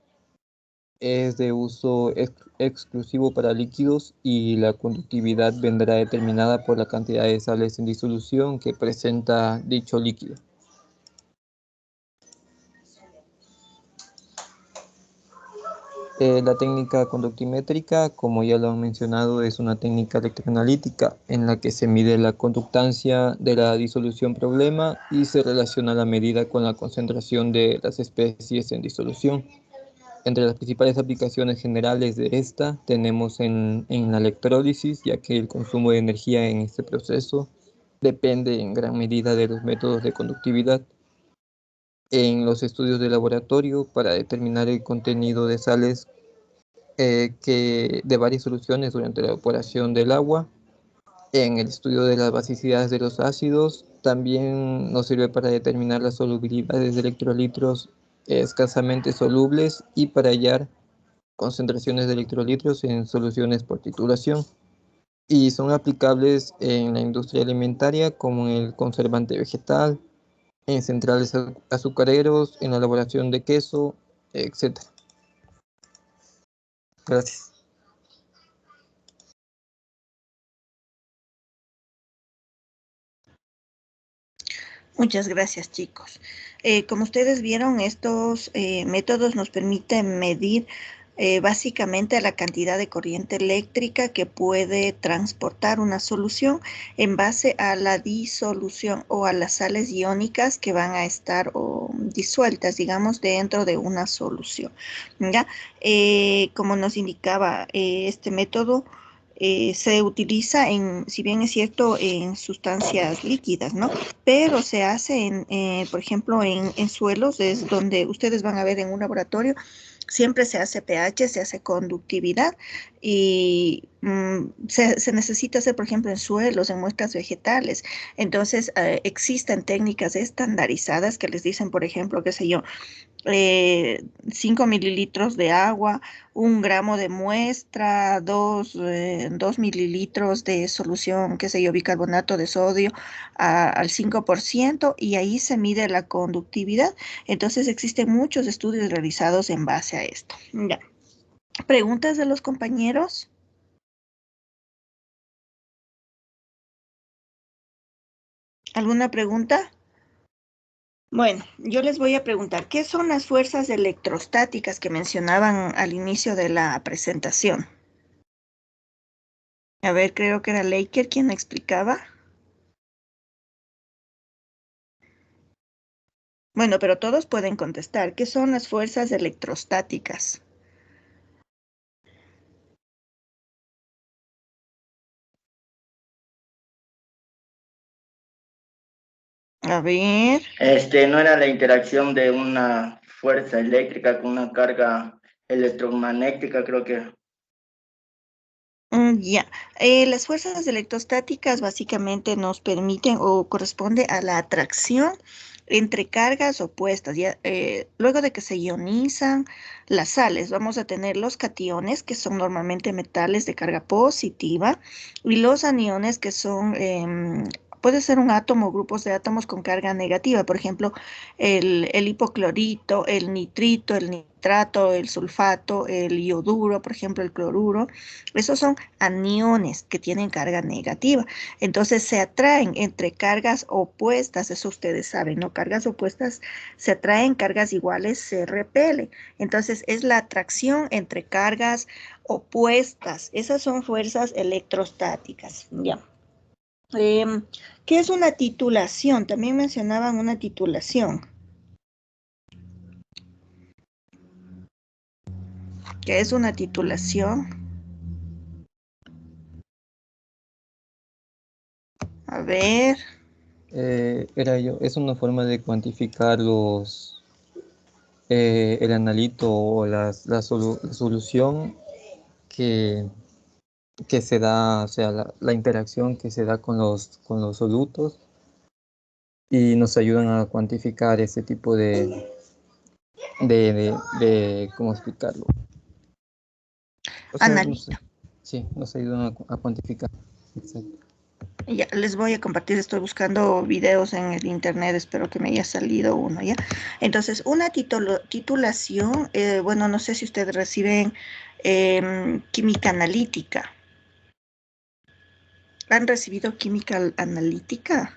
Es de uso exclusivo para líquidos y la conductividad vendrá determinada por la cantidad de sales en disolución que presenta dicho líquido. La técnica conductimétrica, como ya lo han mencionado, es una técnica electroanalítica en la que se mide la conductancia de la disolución problema y se relaciona la medida con la concentración de las especies en disolución. Entre las principales aplicaciones generales de esta tenemos en la electrólisis, ya que el consumo de energía en este proceso depende en gran medida de los métodos de conductividad. En los estudios de laboratorio para determinar el contenido de sales de varias soluciones durante la evaporación del agua. En el estudio de las basicidades de los ácidos también nos sirve para determinar las solubilidades de electrolitos escasamente solubles y para hallar concentraciones de electrolitos en soluciones por titulación. Y son aplicables en la industria alimentaria como en el conservante vegetal, en centrales azucareros, en la elaboración de queso, etc. Gracias. Muchas gracias, chicos. Como ustedes vieron, estos métodos nos permiten medir básicamente la cantidad de corriente eléctrica que puede transportar una solución en base a la disolución o a las sales iónicas que van a estar disueltas, digamos, dentro de una solución. ¿Ya? Como nos indicaba este método, se utiliza si bien es cierto, en sustancias líquidas, ¿no? Pero se hace por ejemplo, en suelos, es donde ustedes van a ver en un laboratorio, siempre se hace pH, se hace conductividad y se necesita hacer, por ejemplo, en suelos, en muestras vegetales. Entonces, existen técnicas estandarizadas que les dicen, por ejemplo, qué sé yo, 5 mililitros de agua, 1 gramo de muestra, 2 mililitros de solución, qué sé yo, bicarbonato de sodio al 5%, y ahí se mide la conductividad. Entonces existen muchos estudios realizados en base a esto. Ya. ¿Preguntas de los compañeros? ¿Alguna pregunta? Bueno, yo les voy a preguntar, ¿qué son las fuerzas electrostáticas que mencionaban al inicio de la presentación? A ver, creo que era Laker quien explicaba. Bueno, pero todos pueden contestar. ¿Qué son las fuerzas electrostáticas? A ver. ¿No era la interacción de una fuerza eléctrica con una carga electromagnética, creo que? Ya, las fuerzas electrostáticas básicamente nos permiten o corresponde a la atracción entre cargas opuestas. Ya, luego de que se ionizan las sales, vamos a tener los cationes, que son normalmente metales de carga positiva, y los aniones, que son, puede ser un átomo o grupos de átomos con carga negativa. Por ejemplo, el hipoclorito, el nitrito, el nitrato, el sulfato, el ioduro, por ejemplo, el cloruro. Esos son aniones que tienen carga negativa. Entonces se atraen entre cargas opuestas, eso ustedes saben, ¿no? Cargas opuestas se atraen, cargas iguales se repelen. Entonces es la atracción entre cargas opuestas. Esas son fuerzas electrostáticas. Ya. ¿Qué es una titulación? También mencionaban una titulación. ¿Qué es una titulación? A ver. Es una forma de cuantificar el analito o la solución que se da, o sea, la interacción que se da con los solutos, y nos ayudan a cuantificar ese tipo ¿cómo explicarlo? O sea, Analito. sí, nos ayudan a cuantificar. Exacto. Ya, les voy a compartir, estoy buscando videos en el internet, espero que me haya salido uno, ¿ya? Entonces, una titulación, bueno, no sé si ustedes reciben química analítica. ¿Han recibido química analítica?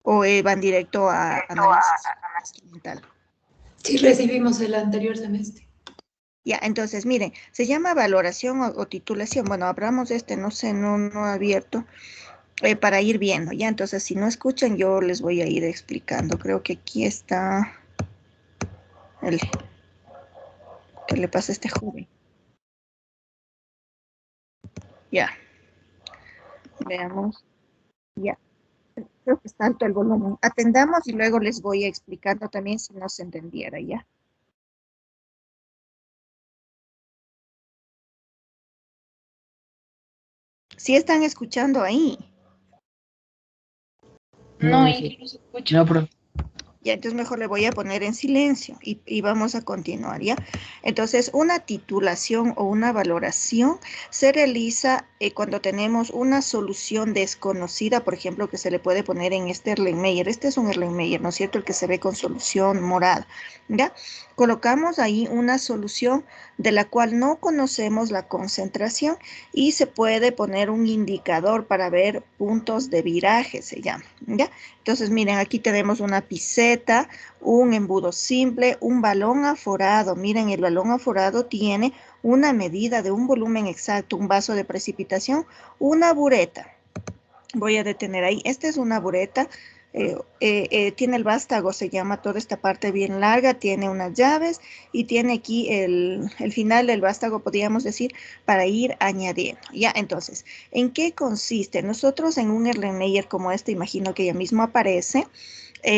¿O van directo a análisis instrumental? Sí, recibimos el anterior semestre. Ya, entonces, miren, se llama valoración o titulación. Bueno, hablamos de no sé, no abierto, para ir viendo, ya. Entonces, si no escuchan, yo les voy a ir explicando. Creo que aquí está ¿qué le pasa a este joven? Ya, veamos, ya. Creo que está alto el volumen. Atendamos y luego les voy explicando también si no se entendiera, ya. ¿Sí están escuchando ahí? No, Ingrid, no se escucha. No, pero Ya, entonces mejor le voy a poner en silencio y vamos a continuar, ¿ya? Entonces, una titulación o una valoración se realiza cuando tenemos una solución desconocida, por ejemplo, que se le puede poner en este Erlenmeyer. Este es un Erlenmeyer, ¿no es cierto? El que se ve con solución morada, ¿ya? Colocamos ahí una solución de la cual no conocemos la concentración y se puede poner un indicador para ver puntos de viraje, se llama, ¿ya? Entonces, miren, aquí tenemos una piseta, un embudo simple, un balón aforado. Miren, el balón aforado tiene una medida de un volumen exacto, un vaso de precipitación, una bureta. Voy a detener ahí. Esta es una bureta. Tiene el vástago, se llama toda esta parte bien larga, tiene unas llaves y tiene aquí el final del vástago, podríamos decir, para ir añadiendo. Ya, entonces, ¿en qué consiste? Nosotros en un Erlenmeyer como este, imagino que ya mismo aparece,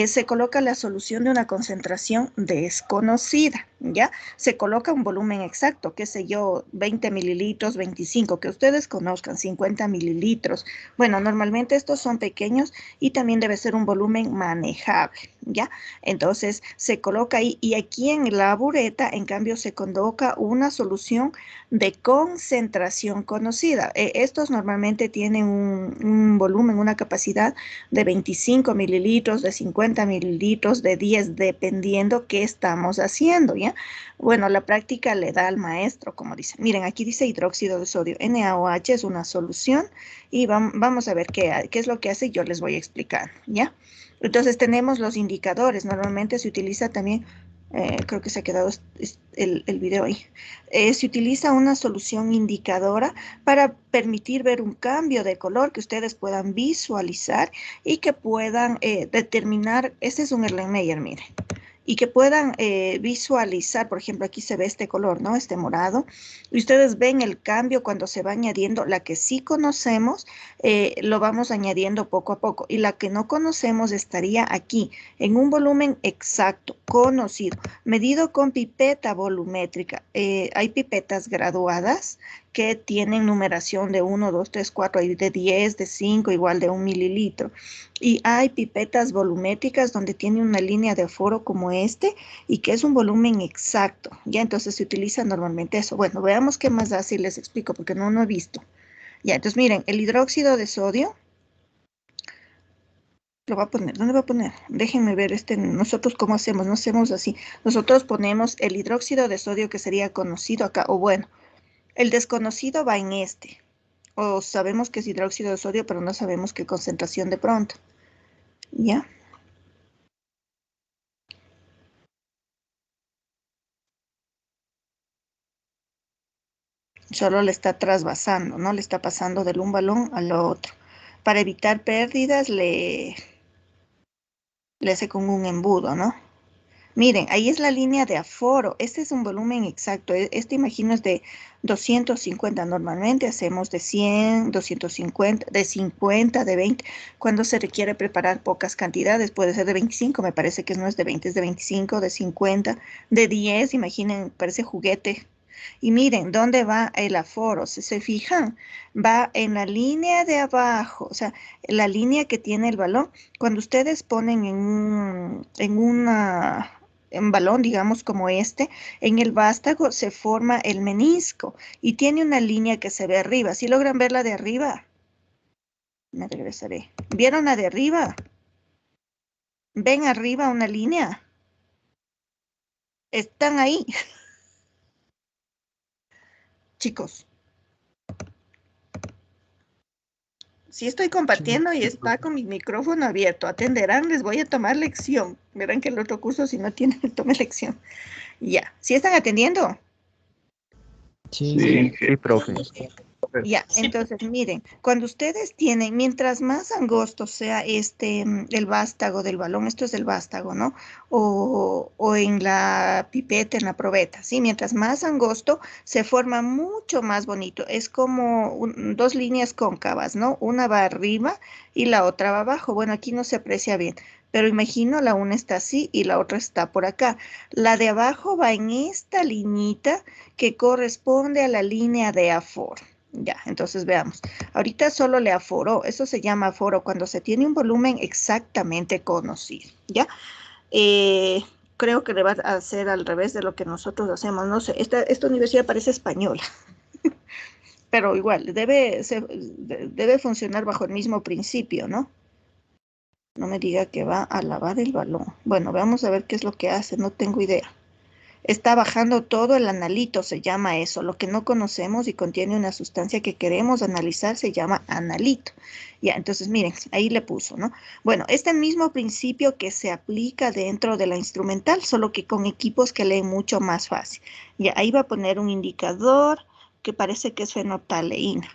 se coloca la solución de una concentración desconocida, ¿ya? Se coloca un volumen exacto, qué sé yo, 20 mililitros, 25, que ustedes conozcan, 50 mililitros. Bueno, normalmente estos son pequeños y también debe ser un volumen manejable, ¿ya? Entonces, se coloca ahí y aquí en la bureta, en cambio, se coloca una solución de concentración conocida. Estos normalmente tienen un volumen, una capacidad de 25 mililitros, de 50 mililitros, de 10, dependiendo qué estamos haciendo, ¿ya? Bueno, la práctica le da al maestro, como dice. Miren, aquí dice hidróxido de sodio, NaOH es una solución y vamos a ver qué es lo que hace y yo les voy a explicar, ¿ya? Entonces tenemos los indicadores, normalmente se utiliza también, creo que se ha quedado el video ahí, se utiliza una solución indicadora para permitir ver un cambio de color que ustedes puedan visualizar y que puedan determinar. Este es un Erlenmeyer, miren, y que puedan visualizar, por ejemplo, aquí se ve este color, ¿no? Este morado, y ustedes ven el cambio cuando se va añadiendo. La que sí conocemos, lo vamos añadiendo poco a poco, y la que no conocemos estaría aquí, en un volumen exacto, conocido, medido con pipeta volumétrica. Hay pipetas graduadas que tienen numeración de 1, 2, 3, 4, hay de 10, de 5, igual de 1 mililitro. Y hay pipetas volumétricas donde tiene una línea de aforo como este y que es un volumen exacto. Ya, entonces se utiliza normalmente eso. Bueno, veamos qué más hace y les explico porque no he visto. Ya, entonces miren, el hidróxido de sodio lo va a poner. ¿Dónde va a poner? Déjenme ver nosotros cómo hacemos. No hacemos así. Nosotros ponemos el hidróxido de sodio que sería conocido acá, o bueno, el desconocido va en este. O sabemos que es hidróxido de sodio, pero no sabemos qué concentración de pronto. ¿Ya? Solo le está trasvasando, ¿no? Le está pasando del un balón al otro. Para evitar pérdidas, le hace con un embudo, ¿no? Miren, ahí es la línea de aforo. Este es un volumen exacto. Este, imagino, es de 250. Normalmente hacemos de 100, 250, de 50, de 20. Cuando se requiere preparar pocas cantidades, puede ser de 25. Me parece que no es de 20, es de 25, de 50, de 10. Imaginen, parece juguete. Y miren, ¿dónde va el aforo? Si se fijan, va en la línea de abajo, o sea, la línea que tiene el balón. Cuando ustedes ponen en balón, digamos como este, en el vástago se forma el menisco y tiene una línea que se ve arriba. ¿Sí logran verla de arriba? Me regresaré. ¿Vieron la de arriba? ¿Ven arriba una línea? Están ahí. Chicos. Sí estoy compartiendo y está con mi micrófono abierto. Atenderán, les voy a tomar lección. Verán que el otro curso, si no tienen, tome lección. Ya. ¿Sí están atendiendo? Sí, profe. Ya, entonces miren, cuando ustedes tienen, mientras más angosto sea el vástago del balón, esto es el vástago, ¿no? O en la pipeta, en la probeta, ¿sí? Mientras más angosto, se forma mucho más bonito. Es como dos líneas cóncavas, ¿no? Una va arriba y la otra va abajo. Bueno, aquí no se aprecia bien, pero imagino la una está así y la otra está por acá. La de abajo va en esta liñita que corresponde a la línea de aforo. Ya, entonces veamos. Ahorita solo le aforó. Eso se llama aforo cuando se tiene un volumen exactamente conocido. ¿Ya? Creo que le va a hacer al revés de lo que nosotros hacemos. No sé, esta universidad parece española. Pero igual, debe funcionar bajo el mismo principio, ¿no? No me diga que va a lavar el balón. Bueno, vamos a ver qué es lo que hace. No tengo idea. Está bajando todo el analito, se llama eso. Lo que no conocemos y contiene una sustancia que queremos analizar se llama analito. Ya, entonces miren, ahí le puso, ¿no? Bueno, este mismo principio que se aplica dentro de la instrumental, solo que con equipos que leen mucho más fácil. Ya, ahí va a poner un indicador que parece que es fenolftaleína,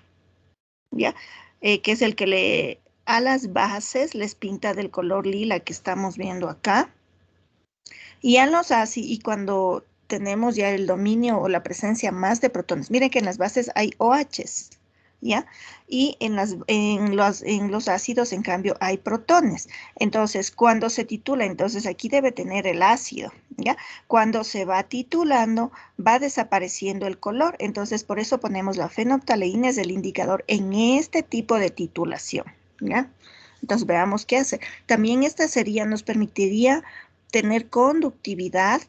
¿ya? Que es el que a las bases les pinta del color lila que estamos viendo acá. Y ya los así, y cuando tenemos ya el dominio o la presencia más de protones, miren que en las bases hay OHs, ¿ya? Y en los ácidos, en cambio, hay protones. Entonces, cuando se titula, entonces aquí debe tener el ácido, ¿ya? Cuando se va titulando, va desapareciendo el color. Entonces, por eso ponemos la fenolftaleína, es el indicador en este tipo de titulación, ¿ya? Entonces, veamos qué hace. También esta nos permitiría tener conductividad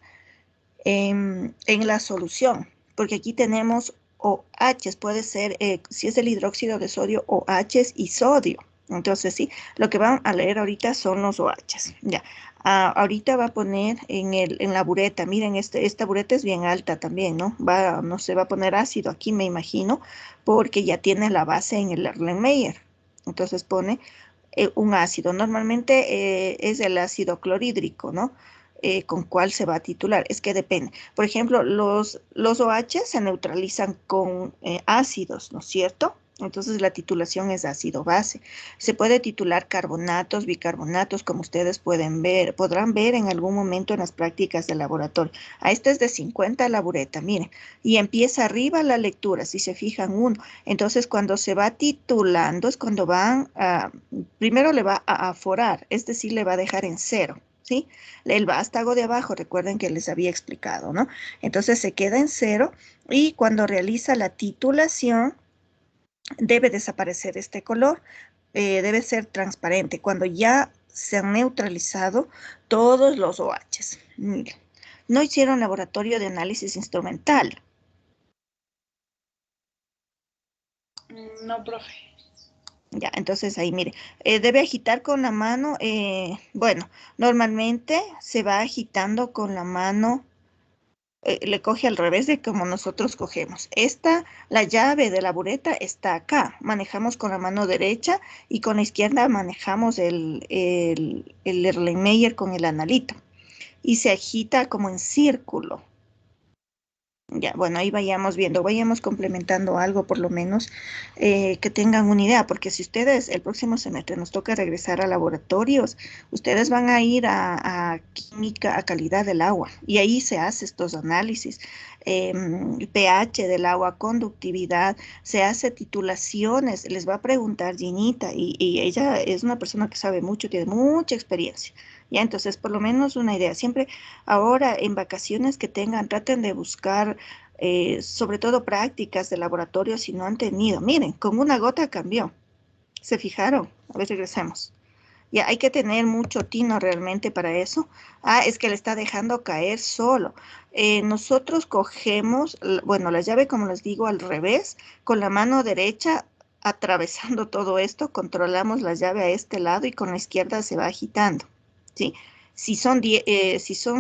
en la solución, porque aquí tenemos OHs, puede ser, si es el hidróxido de sodio, OHs y sodio. Entonces, sí, lo que van a leer ahorita son los OHs. Ya, ahorita va a poner en la bureta, miren, esta bureta es bien alta también, ¿no? No se va a poner ácido aquí, me imagino, porque ya tiene la base en el Erlenmeyer. Entonces pone un ácido. Normalmente es el ácido clorhídrico, ¿no? ¿Con cuál se va a titular? Es que depende. Por ejemplo, los OH se neutralizan con ácidos, ¿no es cierto? Entonces la titulación es ácido-base. Se puede titular carbonatos, bicarbonatos, como ustedes podrán ver en algún momento en las prácticas de laboratorio. A esta es de 50 la bureta, miren. Y empieza arriba la lectura, si se fijan uno. Entonces cuando se va titulando es cuando primero le va a aforar, es decir, le va a dejar en cero. ¿Sí? El vástago de abajo, recuerden que les había explicado, ¿no? Entonces se queda en cero y cuando realiza la titulación, debe desaparecer este color, debe ser transparente cuando ya se han neutralizado todos los OHs. Miren, no hicieron laboratorio de análisis instrumental. No, profe. Ya, entonces ahí mire, debe agitar con la mano, bueno, normalmente se va agitando con la mano, le coge al revés de como nosotros cogemos. La llave de la bureta está acá. Manejamos con la mano derecha y con la izquierda manejamos el Erlenmeyer con el analito. Y se agita como en círculo. Ya, bueno, ahí vayamos viendo, vayamos complementando algo por lo menos que tengan una idea, porque si ustedes el próximo semestre nos toca regresar a laboratorios, ustedes van a ir a química, a calidad del agua, y ahí se hace estos análisis, pH del agua, conductividad, se hace titulaciones, les va a preguntar Ginita, y ella es una persona que sabe mucho, tiene mucha experiencia. Ya, entonces, por lo menos una idea. Siempre ahora en vacaciones que tengan, traten de buscar sobre todo prácticas de laboratorio si no han tenido. Miren, con una gota cambió. ¿Se fijaron? A ver, regresemos. Ya hay que tener mucho tino realmente para eso. Ah, es que le está dejando caer solo. Nosotros cogemos, bueno, la llave, como les digo, al revés, con la mano derecha atravesando todo esto, controlamos la llave a este lado y con la izquierda se va agitando. ¿Sí? Si son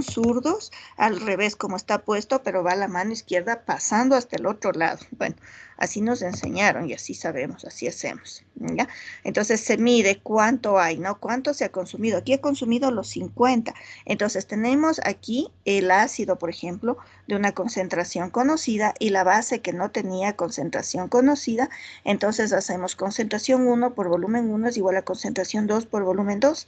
zurdos, al revés, como está puesto, pero va la mano izquierda pasando hasta el otro lado. Bueno, así nos enseñaron y así sabemos, así hacemos. ¿Ya? Entonces se mide cuánto hay, ¿no? ¿Cuánto se ha consumido? Aquí he consumido los 50. Entonces tenemos aquí el ácido, por ejemplo, de una concentración conocida y la base que no tenía concentración conocida. Entonces hacemos concentración 1 por volumen 1 es igual a concentración 2 por volumen 2.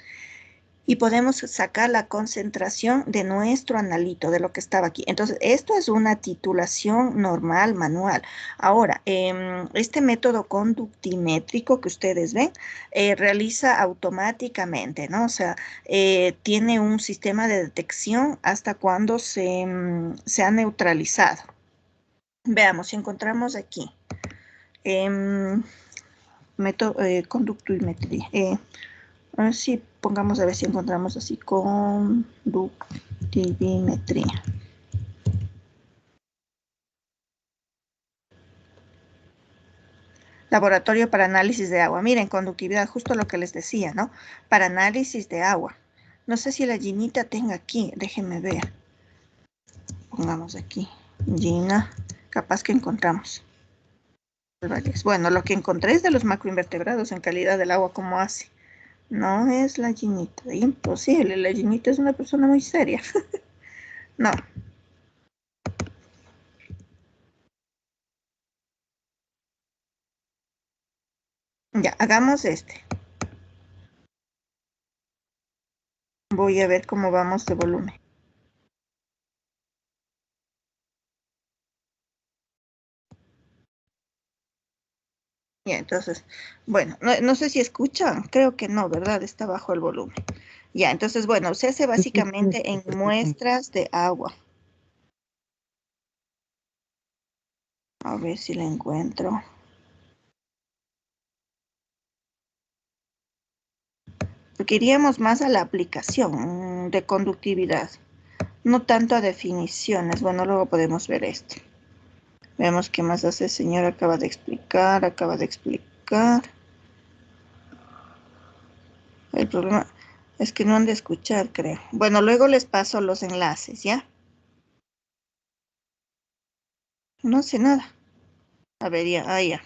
Y podemos sacar la concentración de nuestro analito, de lo que estaba aquí. Entonces, esto es una titulación normal, manual. Ahora, este método conductimétrico que ustedes ven, realiza automáticamente, ¿no? O sea, tiene un sistema de detección hasta cuando se ha neutralizado. Veamos, si encontramos aquí, método conductimetría. A ver si pongamos a ver si encontramos así conductimetría. Laboratorio para análisis de agua. Miren, conductividad, justo lo que les decía, ¿no? Para análisis de agua. No sé si la Ginita tenga aquí, déjenme ver. Pongamos aquí, Gina, capaz que encontramos. Bueno, lo que encontré es de los macroinvertebrados en calidad del agua, ¿cómo hace? No es la Ginita, imposible, la Ginita es una persona muy seria. No. Ya, hagamos este. Voy a ver cómo vamos de volumen. Ya, entonces, bueno, no sé si escuchan, creo que no, ¿verdad? Está bajo el volumen. Ya, entonces, bueno, se hace básicamente en muestras de agua. A ver si la encuentro. Porque iríamos más a la aplicación de conductividad, no tanto a definiciones. Bueno, luego podemos ver esto. Veamos qué más hace el señor, acaba de explicar. El problema es que no han de escuchar, creo. Bueno, luego les paso los enlaces, ¿ya? No sé nada. A ver, ya, ya.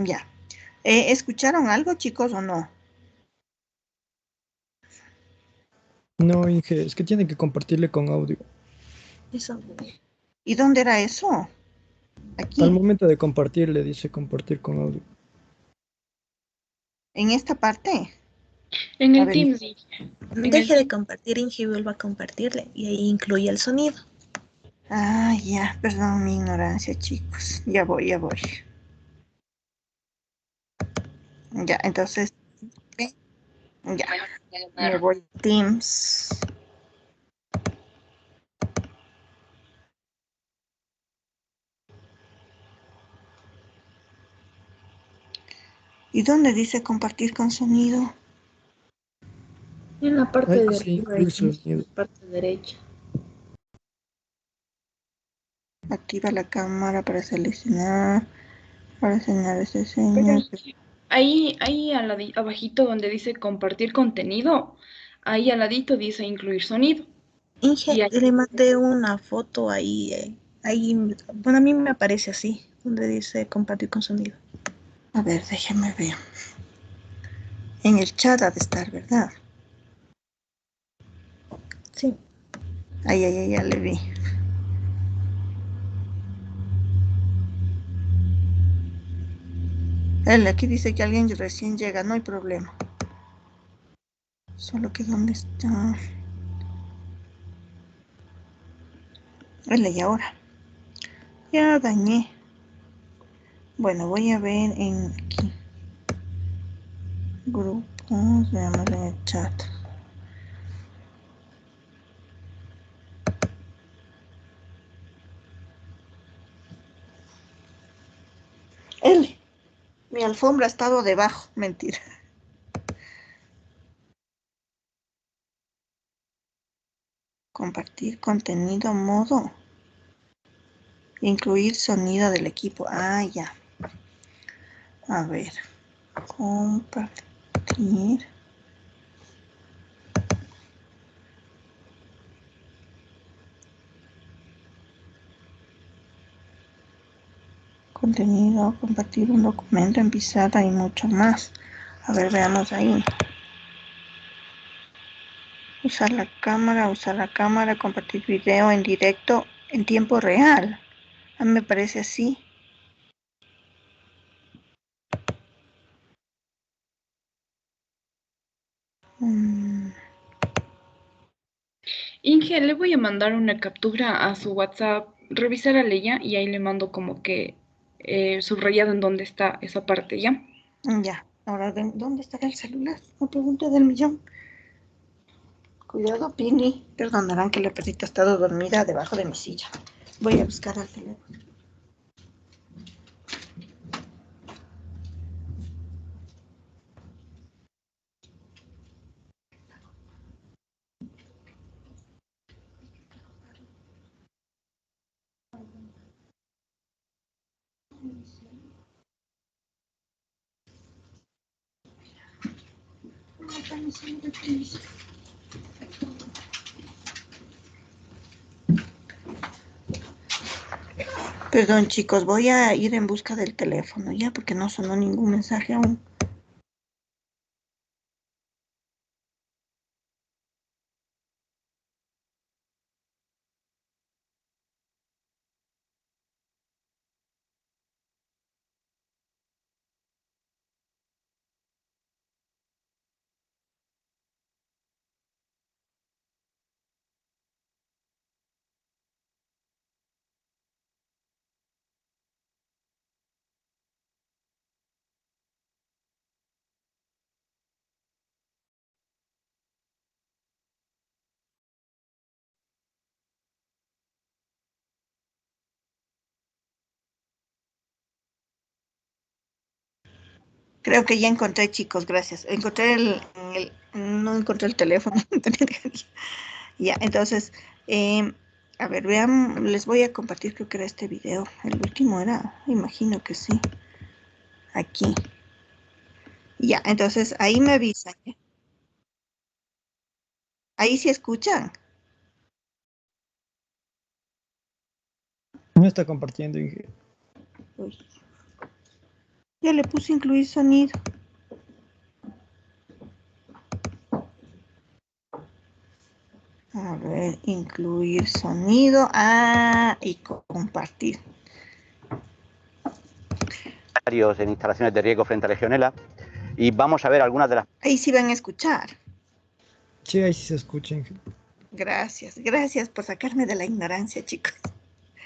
Ya. ¿Escucharon algo, chicos, o no? No, Inge, es que tiene que compartirle con audio. Eso. ¿Y dónde era eso? Al Aquí, momento de compartirle, dice compartir con audio. en esta parte. En A el ver, Teams, dije. En el Deje de Teams. compartir, Inge, y vuelva a compartirle. Y ahí incluye el sonido. ya, perdón mi ignorancia, chicos. Ya voy, ya voy. Ya, entonces, ¿qué? Ya, me voy a Teams. ¿Y dónde dice compartir con sonido? En la parte Ahí de dice arriba, incluir Inge, sonido. parte derecha. Activa la cámara para seleccionar, para señales de Pero señas. ahí abajito donde dice compartir contenido, ahí al ladito dice incluir sonido. Inge, Y ahí, le mandé una foto ahí. Ahí, bueno, a mí me aparece así, donde dice compartir con sonido. A ver, déjeme ver. En el chat ha de estar, ¿verdad? Sí. Ya le vi. Él aquí dice que alguien recién llega, no hay problema. Solo que dónde está. Él y ahora. Ya dañé. Bueno, voy a ver en aquí. Grupos, veamos en el chat. Él. Mi alfombra ha estado debajo. Mentira. Compartir contenido modo. Incluir sonido del equipo. Ya. A ver. Compartir. Contenido, compartir un documento en pizarra y mucho más. A ver, veamos ahí. Usar la cámara, compartir video en directo en tiempo real. A mí me parece así. Inge, le voy a mandar una captura a su WhatsApp, revisar a Leia y ahí le mando como que subrayado en dónde está esa parte, ¿ya? Ya. Ahora, ¿dónde estará el celular? Una pregunta del millón. Cuidado, Pini. Perdonarán que la perrita ha estado dormida debajo de mi silla. Voy a buscar al teléfono. Perdón, chicos, voy a ir en busca del teléfono, ya, porque no sonó ningún mensaje aún. Creo que ya encontré, chicos, gracias. Encontré no encontré el teléfono. Ya, entonces, a ver, vean, les voy a compartir, creo que era este video. El último era, imagino que sí. Aquí. Ya, entonces ahí me avisan. Ahí sí escuchan. No está compartiendo, Inge. Uy. Ya le puse incluir sonido. A ver, incluir sonido. Ah, y compartir. En instalaciones de riego frente a Legionela. Y vamos a ver algunas de las... Ahí sí van a escuchar. Sí, ahí sí se escucha, Inge. Gracias, gracias por sacarme de la ignorancia, chicos.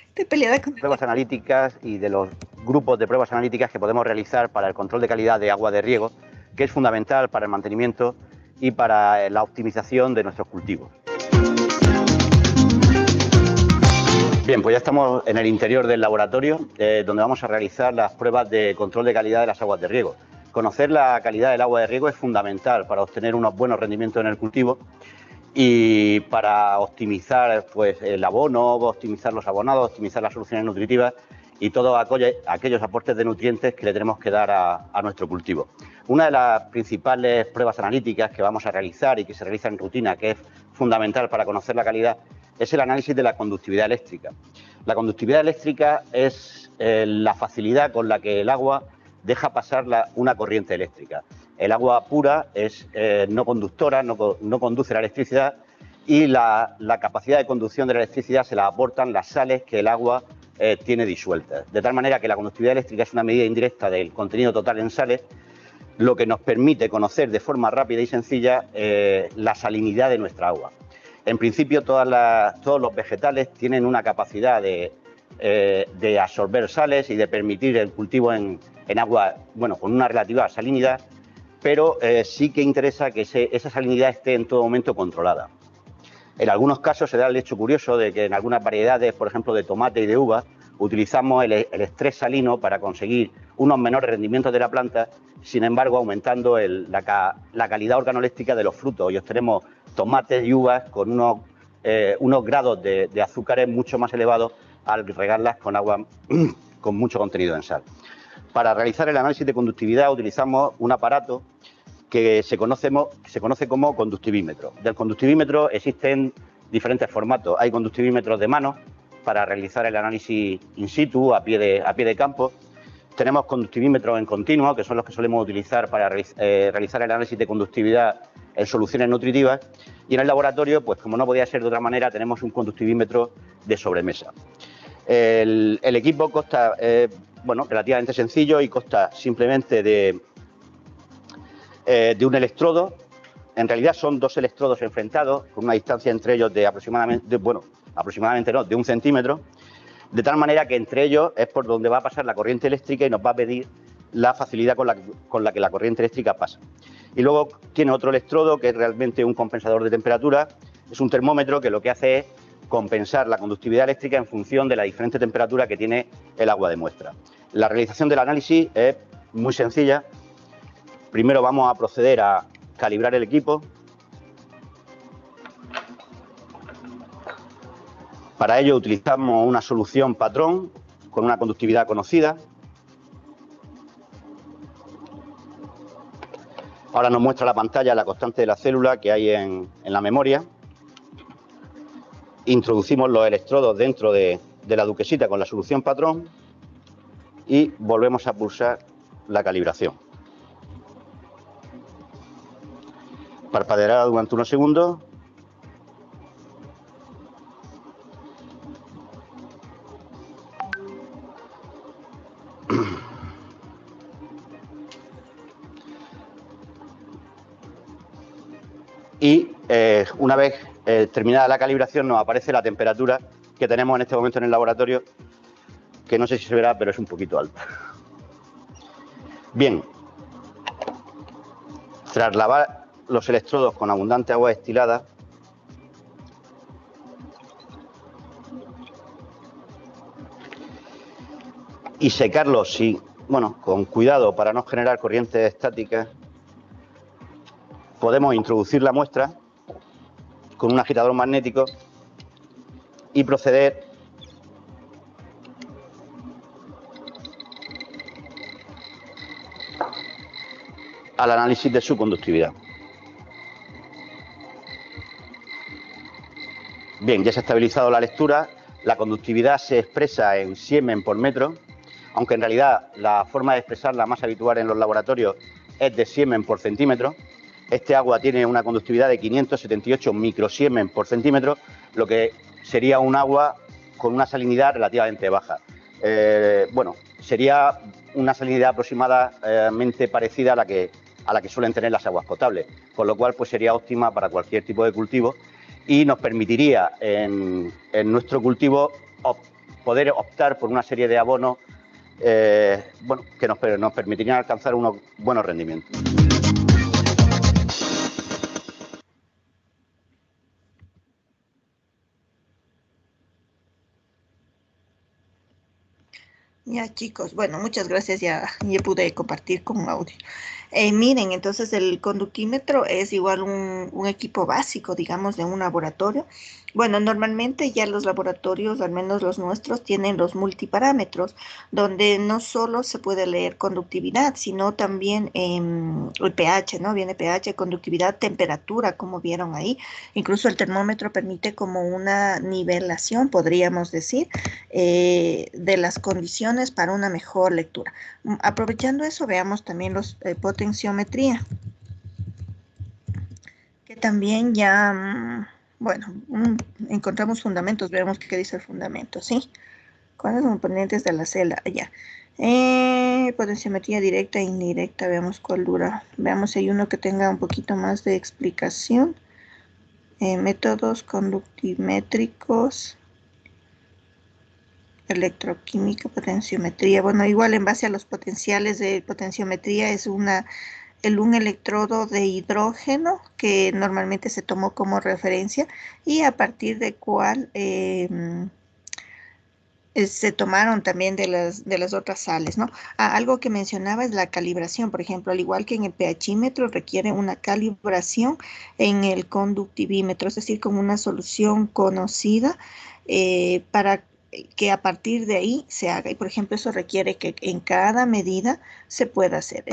Estoy peleada con pruebas analíticas y de los grupos de pruebas analíticas que podemos realizar para el control de calidad de agua de riego, que es fundamental para el mantenimiento y para la optimización de nuestros cultivos. Bien, pues ya estamos en el interior del laboratorio, donde vamos a realizar las pruebas de control de calidad de las aguas de riego. Conocer la calidad del agua de riego es fundamental para obtener unos buenos rendimientos en el cultivo y para optimizar pues, el abono, optimizar los abonados, optimizar las soluciones nutritivas y todos aquellos aportes de nutrientes que le tenemos que dar a nuestro cultivo. Una de las principales pruebas analíticas que vamos a realizar y que se realiza en rutina, que es fundamental para conocer la calidad, es el análisis de la conductividad eléctrica. La conductividad eléctrica es la facilidad con la que el agua deja pasar una corriente eléctrica. El agua pura es no conductora, no conduce la electricidad y la capacidad de conducción de la electricidad se la aportan las sales que el agua tiene disueltas. De tal manera que la conductividad eléctrica es una medida indirecta del contenido total en sales, lo que nos permite conocer de forma rápida y sencilla la salinidad de nuestra agua. En principio, todos los vegetales tienen una capacidad de absorber sales y de permitir el cultivo en agua, bueno, con una relativa salinidad, pero sí que interesa que esa salinidad esté en todo momento controlada. En algunos casos se da el hecho curioso de que en algunas variedades, por ejemplo, de tomate y de uva, utilizamos el estrés salino para conseguir unos menores rendimientos de la planta, sin embargo, aumentando la calidad organoléctrica de los frutos y obtenemos tomates y uvas con unos grados de azúcares mucho más elevados al regarlas con agua con mucho contenido en sal. Para realizar el análisis de conductividad utilizamos un aparato que se conoce como conductivímetro. Del conductivímetro existen diferentes formatos. Hay conductivímetros de mano para realizar el análisis in situ, a pie de campo. Tenemos conductivímetros en continuo, que son los que solemos utilizar para realizar el análisis de conductividad en soluciones nutritivas. Y en el laboratorio, pues como no podía ser de otra manera, tenemos un conductivímetro de sobremesa. El equipo consta, bueno, relativamente sencillo y consta simplemente de un electrodo. En realidad son dos electrodos enfrentados con una distancia entre ellos de aproximadamente 1 centímetro, de tal manera que entre ellos es por donde va a pasar la corriente eléctrica y nos va a pedir la facilidad con la que la corriente eléctrica pasa. Y luego tiene otro electrodo que es realmente un compensador de temperatura, es un termómetro que lo que hace es compensar la conductividad eléctrica en función de la diferente temperatura que tiene el agua de muestra. La realización del análisis es muy sencilla. Primero vamos a proceder a calibrar el equipo. Para ello utilizamos una solución patrón con una conductividad conocida. Ahora nos muestra la pantalla la constante de la célula que hay en la memoria. Introducimos los electrodos dentro de la duquesita con la solución patrón y volvemos a pulsar la calibración. Parpadeará durante unos segundos. Y una vez terminada la calibración nos aparece la temperatura que tenemos en este momento en el laboratorio, que no sé si se verá, pero es un poquito alta. Bien, tras lavar los electrodos con abundante agua destilada, y secarlos con cuidado para no generar corrientes estáticas, podemos introducir la muestra con un agitador magnético y proceder al análisis de su conductividad. Bien, ya se ha estabilizado la lectura. La conductividad se expresa en Siemens por metro. aunque en realidad la forma de expresarla más habitual en los laboratorios es de Siemens por centímetro. Este agua tiene una conductividad de 578 microsiemens por centímetro, lo que sería un agua con una salinidad relativamente baja. Bueno, sería una salinidad aproximadamente parecida a la que suelen tener las aguas potables, con lo cual pues sería óptima para cualquier tipo de cultivo y nos permitiría en nuestro cultivo poder optar por una serie de abonos bueno, que nos permitirían alcanzar unos buenos rendimientos. Ya chicos, bueno, muchas gracias, ya pude compartir con audio. Miren, entonces el conductímetro es igual un equipo básico, digamos, de un laboratorio. Bueno, normalmente ya los laboratorios, al menos los nuestros, tienen los multiparámetros, donde no solo se puede leer conductividad, sino también el pH, ¿no? Viene pH, conductividad, temperatura, como vieron ahí. Incluso el termómetro permite como una nivelación, podríamos decir, de las condiciones para una mejor lectura. Aprovechando eso, veamos también los potenciometría, que también ya, bueno, encontramos fundamentos, veremos qué dice el fundamento, ¿sí? ¿Cuáles son los componentes de la celda? Ya. Potenciometría directa e indirecta, veamos cuál dura. Veamos si hay uno que tenga un poquito más de explicación. Métodos conductimétricos, electroquímica, potenciometría. Bueno, igual en base a los potenciales de potenciometría es un electrodo de hidrógeno que normalmente se tomó como referencia y a partir de cuál se tomaron también de las otras sales, ¿no? Algo que mencionaba es la calibración, por ejemplo, al igual que en el pHímetro requiere una calibración en el conductivímetro, es decir, con una solución conocida para que a partir de ahí se haga. Y por ejemplo, eso requiere que en cada medida se pueda hacer.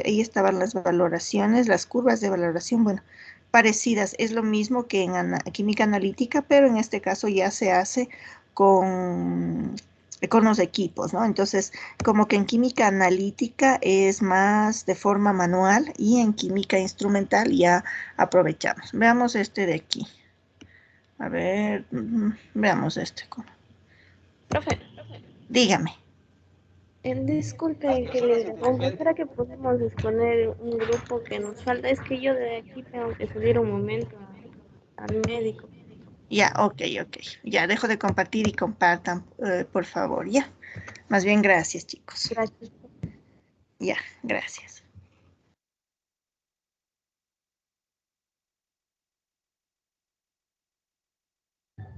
Ahí estaban las valoraciones, las curvas de valoración, bueno, parecidas. Es lo mismo que en química analítica, pero en este caso ya se hace con los equipos, ¿no? Entonces, como que en química analítica es más de forma manual y en química instrumental ya aprovechamos. Veamos este de aquí. A ver, veamos este. Profe, Dígame. disculpe que le interrumpa. ¿Será que podemos exponer un grupo que nos falta? Es que yo de aquí tengo que salir un momento al médico. Ya, ok. Ya, dejo de compartir y compartan, por favor, ya. Más bien, gracias, chicos. Gracias. Ya, gracias.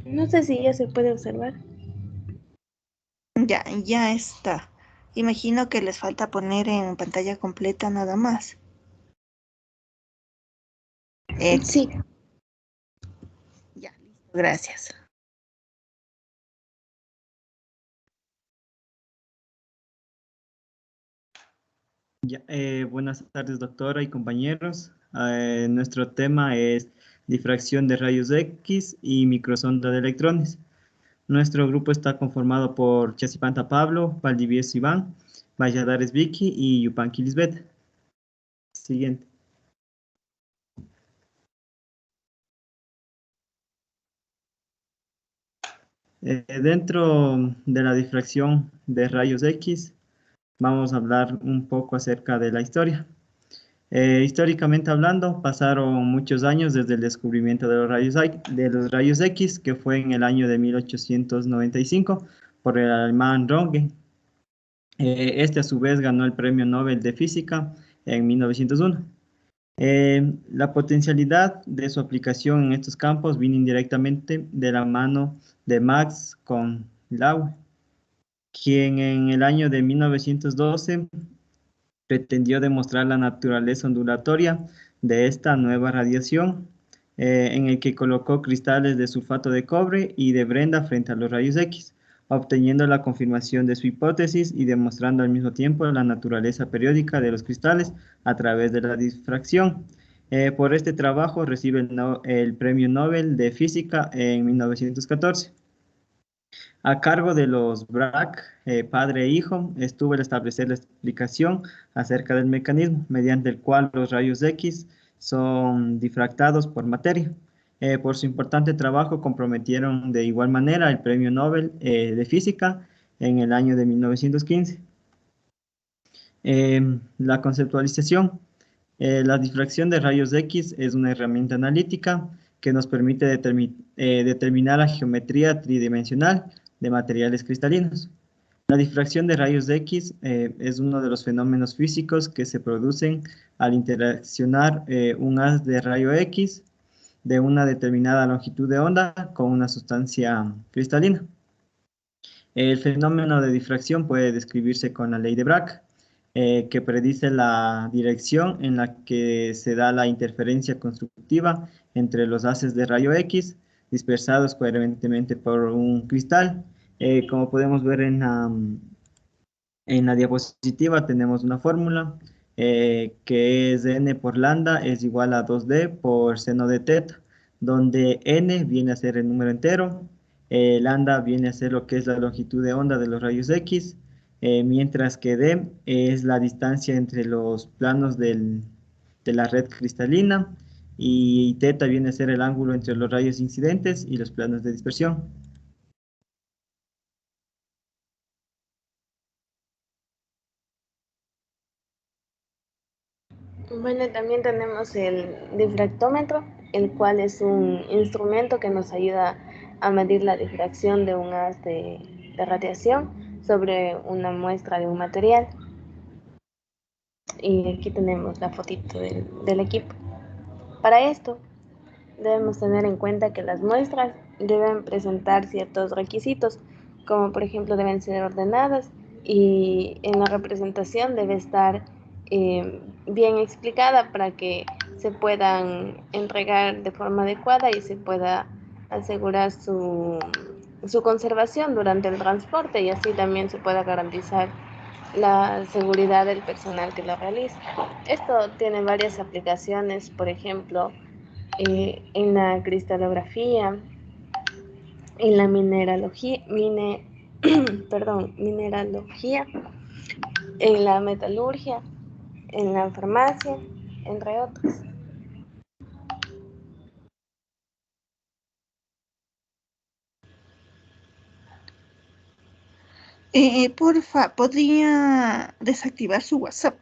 No sé si ya se puede observar. Ya está. Imagino que les falta poner en pantalla completa nada más. Sí. Ya, listo, gracias. Ya, buenas tardes, doctora y compañeros. Nuestro tema es difracción de rayos X y microsonda de electrones. Nuestro grupo está conformado por Chasipanta Pablo, Valdivieso Iván, Valladares Vicky y Yupanqui Lisbeth. Siguiente. Dentro de la difracción de rayos X, vamos a hablar un poco acerca de la historia. Históricamente hablando, pasaron muchos años desde el descubrimiento de los rayos X, que fue en el año de 1895 por el alemán Röntgen. Este a su vez ganó el Premio Nobel de Física en 1901. La potencialidad de su aplicación en estos campos vino indirectamente de la mano de Max von Laue, quien en el año de 1912 pretendió demostrar la naturaleza ondulatoria de esta nueva radiación, en el que colocó cristales de sulfato de cobre y de brenda frente a los rayos X, obteniendo la confirmación de su hipótesis y demostrando al mismo tiempo la naturaleza periódica de los cristales a través de la difracción. Por este trabajo recibe el Premio Nobel de Física en 1914. A cargo de los BRAC, padre e hijo, estuvo el establecer la explicación acerca del mecanismo mediante el cual los rayos X son difractados por materia. Por su importante trabajo comprometieron de igual manera el Premio Nobel de Física en el año de 1915. La conceptualización. La difracción de rayos X es una herramienta analítica que nos permite determinar la geometría tridimensional de materiales cristalinos. La difracción de rayos X es uno de los fenómenos físicos que se producen al interaccionar un haz de rayo X de una determinada longitud de onda con una sustancia cristalina. El fenómeno de difracción puede describirse con la ley de Bragg, que predice la dirección en la que se da la interferencia constructiva entre los haces de rayo X dispersados coherentemente por un cristal. Como podemos ver en la diapositiva tenemos una fórmula que es n por lambda es igual a 2d por seno de teta, donde n viene a ser el número entero, lambda viene a ser lo que es la longitud de onda de los rayos X, mientras que d es la distancia entre los planos de la red cristalina, y teta viene a ser el ángulo entre los rayos incidentes y los planos de dispersión. Bueno, también tenemos el difractómetro, el cual es un instrumento que nos ayuda a medir la difracción de un haz de radiación sobre una muestra de un material. Y aquí tenemos la fotito del equipo. Para esto, debemos tener en cuenta que las muestras deben presentar ciertos requisitos, como por ejemplo deben ser ordenadas y en la representación debe estar bien explicada para que se puedan entregar de forma adecuada y se pueda asegurar su conservación durante el transporte, y así también se pueda garantizar la seguridad del personal que lo realiza. Esto tiene varias aplicaciones, por ejemplo, en la cristalografía, en la mineralogía, en la metalurgia, en la farmacia, entre otros. Porfa, ¿podría desactivar su WhatsApp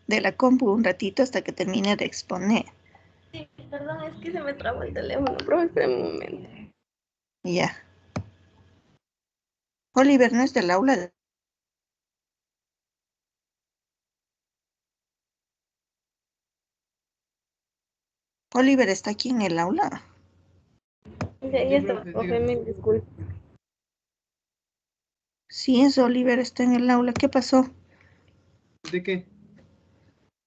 de la compu un ratito hasta que termine de exponer? Sí, perdón, es que se me trabó el teléfono, pero espera un momento. Ya. Oliver no es del aula. Oliver está aquí en el aula. Ya está, profe, mil disculpas. Sí, es Oliver, está en el aula. ¿Qué pasó? ¿De qué?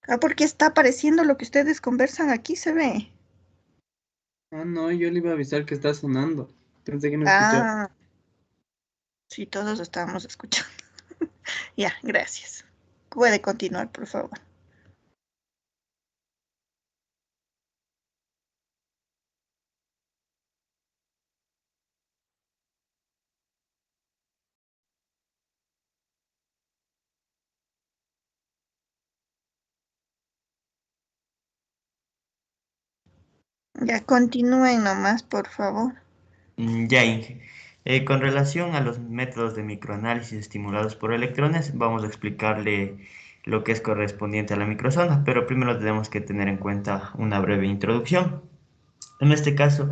Ah, porque está apareciendo lo que ustedes conversan aquí, se ve. Ah, no, yo le iba a avisar que está sonando. Pensé que no escuchaba. Ah, sí, todos estábamos escuchando. Ya, gracias. Puede continuar, por favor. Ya continúen nomás, por favor. Ya, Inge. Con relación a los métodos de microanálisis estimulados por electrones, vamos a explicarle lo que es correspondiente a la microsonda, pero primero tenemos que tener en cuenta una breve introducción. En este caso,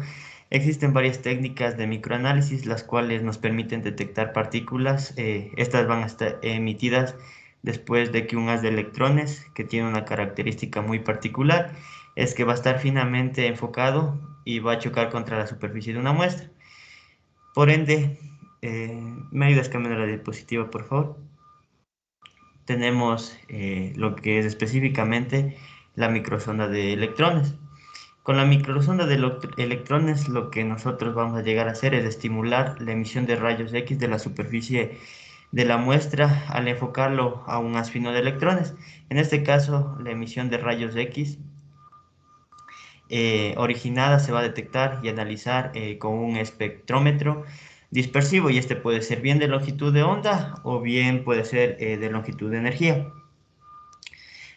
existen varias técnicas de microanálisis, las cuales nos permiten detectar partículas. Estas van a estar emitidas después de que un haz de electrones, que tiene una característica muy particular, es que va a estar finamente enfocado y va a chocar contra la superficie de una muestra. Por ende, ¿me ayudas cambiando la diapositiva, por favor? Tenemos lo que es específicamente la microsonda de electrones. Con la microsonda de electrones, lo que nosotros vamos a llegar a hacer es estimular la emisión de rayos X de la superficie de la muestra al enfocarlo a un haz fino de electrones. En este caso, la emisión de rayos X originada se va a detectar y analizar con un espectrómetro dispersivo, y este puede ser bien de longitud de onda o bien puede ser de longitud de energía.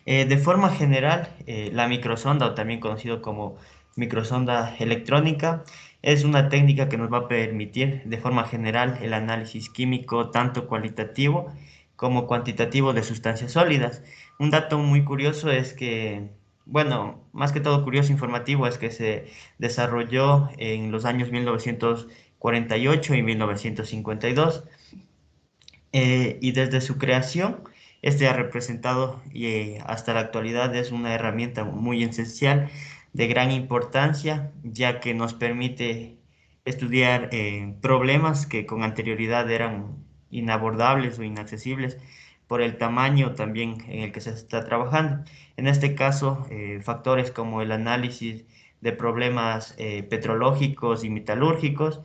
De forma general, la microsonda, o también conocido como microsonda electrónica, es una técnica que nos va a permitir de forma general el análisis químico tanto cualitativo como cuantitativo de sustancias sólidas. Un dato muy curioso es que, bueno, más que todo curioso informativo, es que se desarrolló en los años 1948 y 1952, y desde su creación, este ha representado y hasta la actualidad es una herramienta muy esencial, de gran importancia, ya que nos permite estudiar problemas que con anterioridad eran inabordables o inaccesibles por el tamaño también en el que se está trabajando. En este caso, factores como el análisis de problemas petrológicos y metalúrgicos,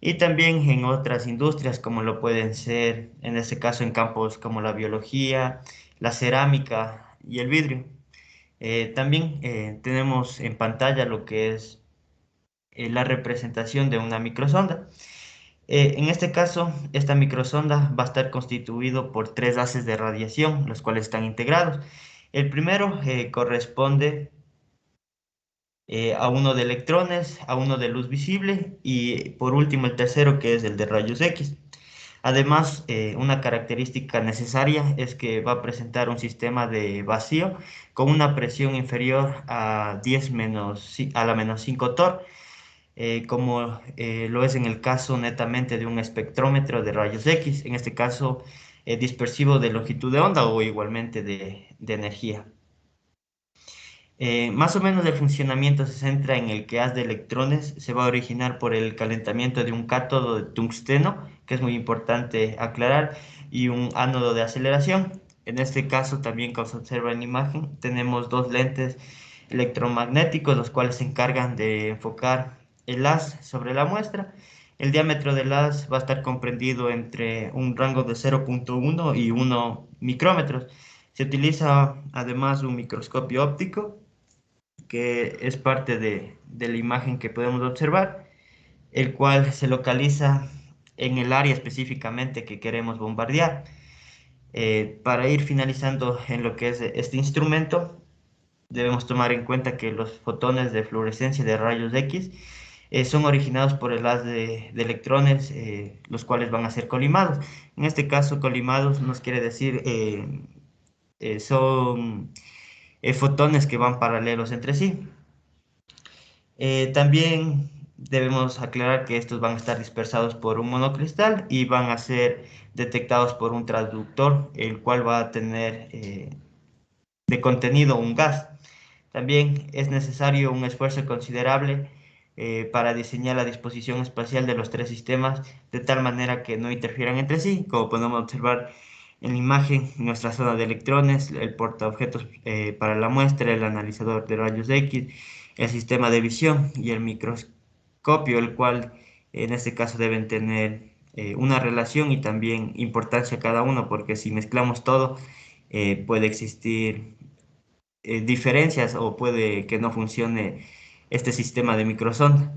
y también en otras industrias como lo pueden ser, en este caso, en campos como la biología, la cerámica y el vidrio. También tenemos en pantalla lo que es la representación de una microsonda. En este caso, esta microsonda va a estar constituido por 3 haces de radiación, los cuales están integrados. El primero corresponde a uno de electrones, a uno de luz visible y por último el tercero, que es el de rayos X. Además, una característica necesaria es que va a presentar un sistema de vacío con una presión inferior a 10 a la menos 5 torr, como lo es en el caso netamente de un espectrómetro de rayos X, en este caso dispersivo de longitud de onda o igualmente de energía. Más o menos el funcionamiento se centra en el que haz de electrones se va a originar por el calentamiento de un cátodo de tungsteno, que es muy importante aclarar, y un ánodo de aceleración. En este caso, también como se observa en la imagen, tenemos dos lentes electromagnéticos, los cuales se encargan de enfocar el haz sobre la muestra. El diámetro del haz va a estar comprendido entre un rango de 0.1 y 1 micrómetros. Se utiliza además un microscopio óptico, que es parte de la imagen que podemos observar, el cual se localiza en el área específicamente que queremos bombardear. Para ir finalizando en lo que es este instrumento, debemos tomar en cuenta que los fotones de fluorescencia de rayos X son originados por el haz de electrones, los cuales van a ser colimados. En este caso, colimados nos quiere decir son fotones que van paralelos entre sí. También debemos aclarar que estos van a estar dispersados por un monocristal y van a ser detectados por un transductor, el cual va a tener de contenido un gas. También es necesario un esfuerzo considerable para diseñar la disposición espacial de los tres sistemas de tal manera que no interfieran entre sí, como podemos observar en la imagen, nuestra zona de electrones, el portaobjetos para la muestra, el analizador de rayos X, el sistema de visión y el microscopio, el cual en este caso deben tener una relación y también importancia cada uno, porque si mezclamos todo puede existir diferencias o puede que no funcione este sistema de microsonda.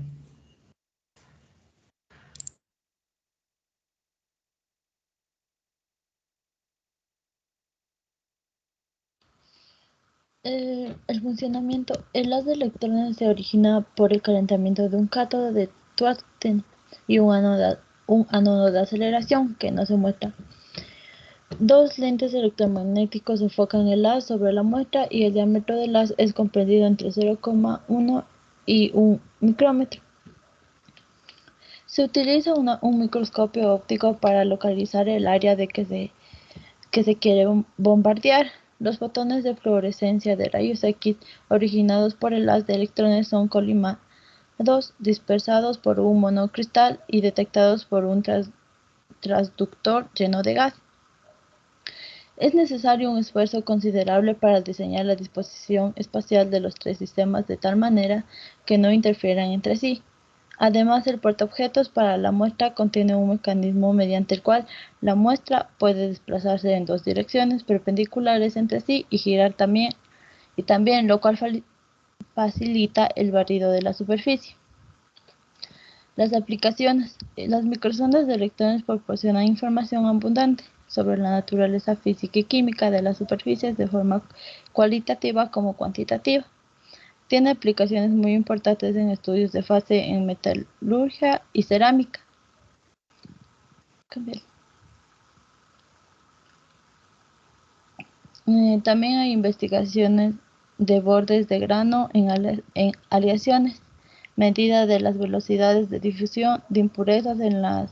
El funcionamiento. El haz de electrones se origina por el calentamiento de un cátodo de tungsteno y un ánodo de aceleración, que no se muestra. Dos lentes electromagnéticos enfocan el haz sobre la muestra y el diámetro del haz es comprendido entre 0,1 y 1 micrómetro. Se utiliza un microscopio óptico para localizar el área de que se quiere bombardear. Los fotones de fluorescencia de rayos X originados por el haz de electrones son colimados, dispersados por un monocristal y detectados por un transductor lleno de gas. Es necesario un esfuerzo considerable para diseñar la disposición espacial de los tres sistemas de tal manera que no interfieran entre sí. Además, el portaobjetos para la muestra contiene un mecanismo mediante el cual la muestra puede desplazarse en dos direcciones perpendiculares entre sí y girar también, lo cual facilita el barrido de la superficie. Las aplicaciones. Las microsondas de electrones proporcionan información abundante sobre la naturaleza física y química de las superficies de forma cualitativa como cuantitativa. Tiene aplicaciones muy importantes en estudios de fase en metalurgia y cerámica. También hay investigaciones de bordes de grano en aleaciones, medida de las velocidades de difusión de impurezas en los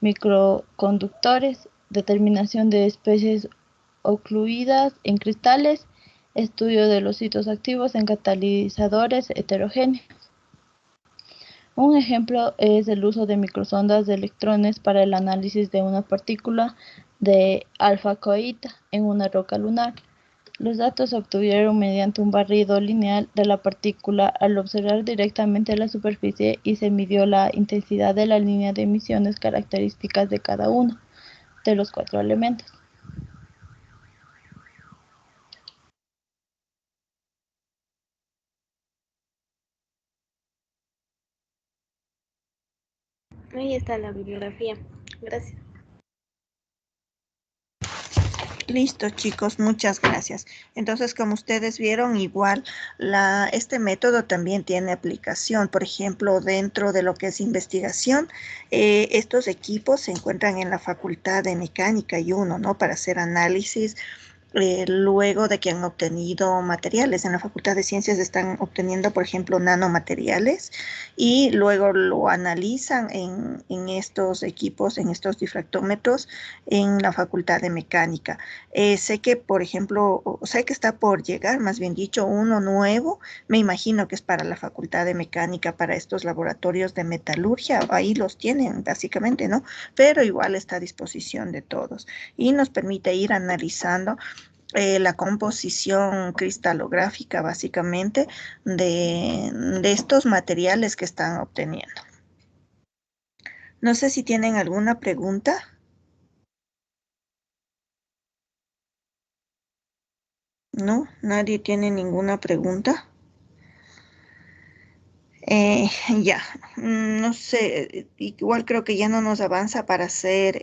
microconductores, determinación de especies ocluidas en cristales, estudio de los sitios activos en catalizadores heterogéneos. Un ejemplo es el uso de microsondas de electrones para el análisis de una partícula de alfa-coita en una roca lunar. Los datos se obtuvieron mediante un barrido lineal de la partícula al observar directamente la superficie y se midió la intensidad de la línea de emisiones características de cada uno de los 4 elementos. Ahí está la bibliografía. Gracias. Listo, chicos, muchas gracias. Entonces, como ustedes vieron, igual este método también tiene aplicación. Por ejemplo, dentro de lo que es investigación, estos equipos se encuentran en la Facultad de Mecánica y uno, ¿no? Para hacer análisis. Luego de que han obtenido materiales. En la Facultad de Ciencias están obteniendo, por ejemplo, nanomateriales y luego lo analizan en estos equipos, en estos difractómetros en la Facultad de Mecánica. Sé que, por ejemplo, sé que está por llegar, más bien dicho, uno nuevo, me imagino que es para la Facultad de Mecánica, para estos laboratorios de metalurgia, ahí los tienen básicamente, ¿no? Pero igual está a disposición de todos y nos permite ir analizando la composición cristalográfica básicamente de estos materiales que están obteniendo. No sé si tienen alguna pregunta. ¿No? ¿Nadie tiene ninguna pregunta? Ya, no sé, igual creo que ya no nos avanza para hacer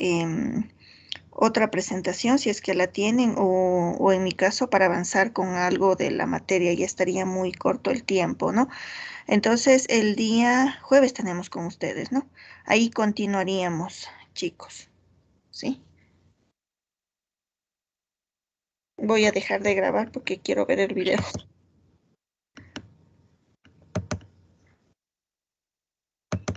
otra presentación, si es que la tienen, o en mi caso para avanzar con algo de la materia, ya estaría muy corto el tiempo, ¿no? Entonces, el día jueves tenemos con ustedes, ¿no? Ahí continuaríamos, chicos, ¿sí? Voy a dejar de grabar porque quiero ver el video.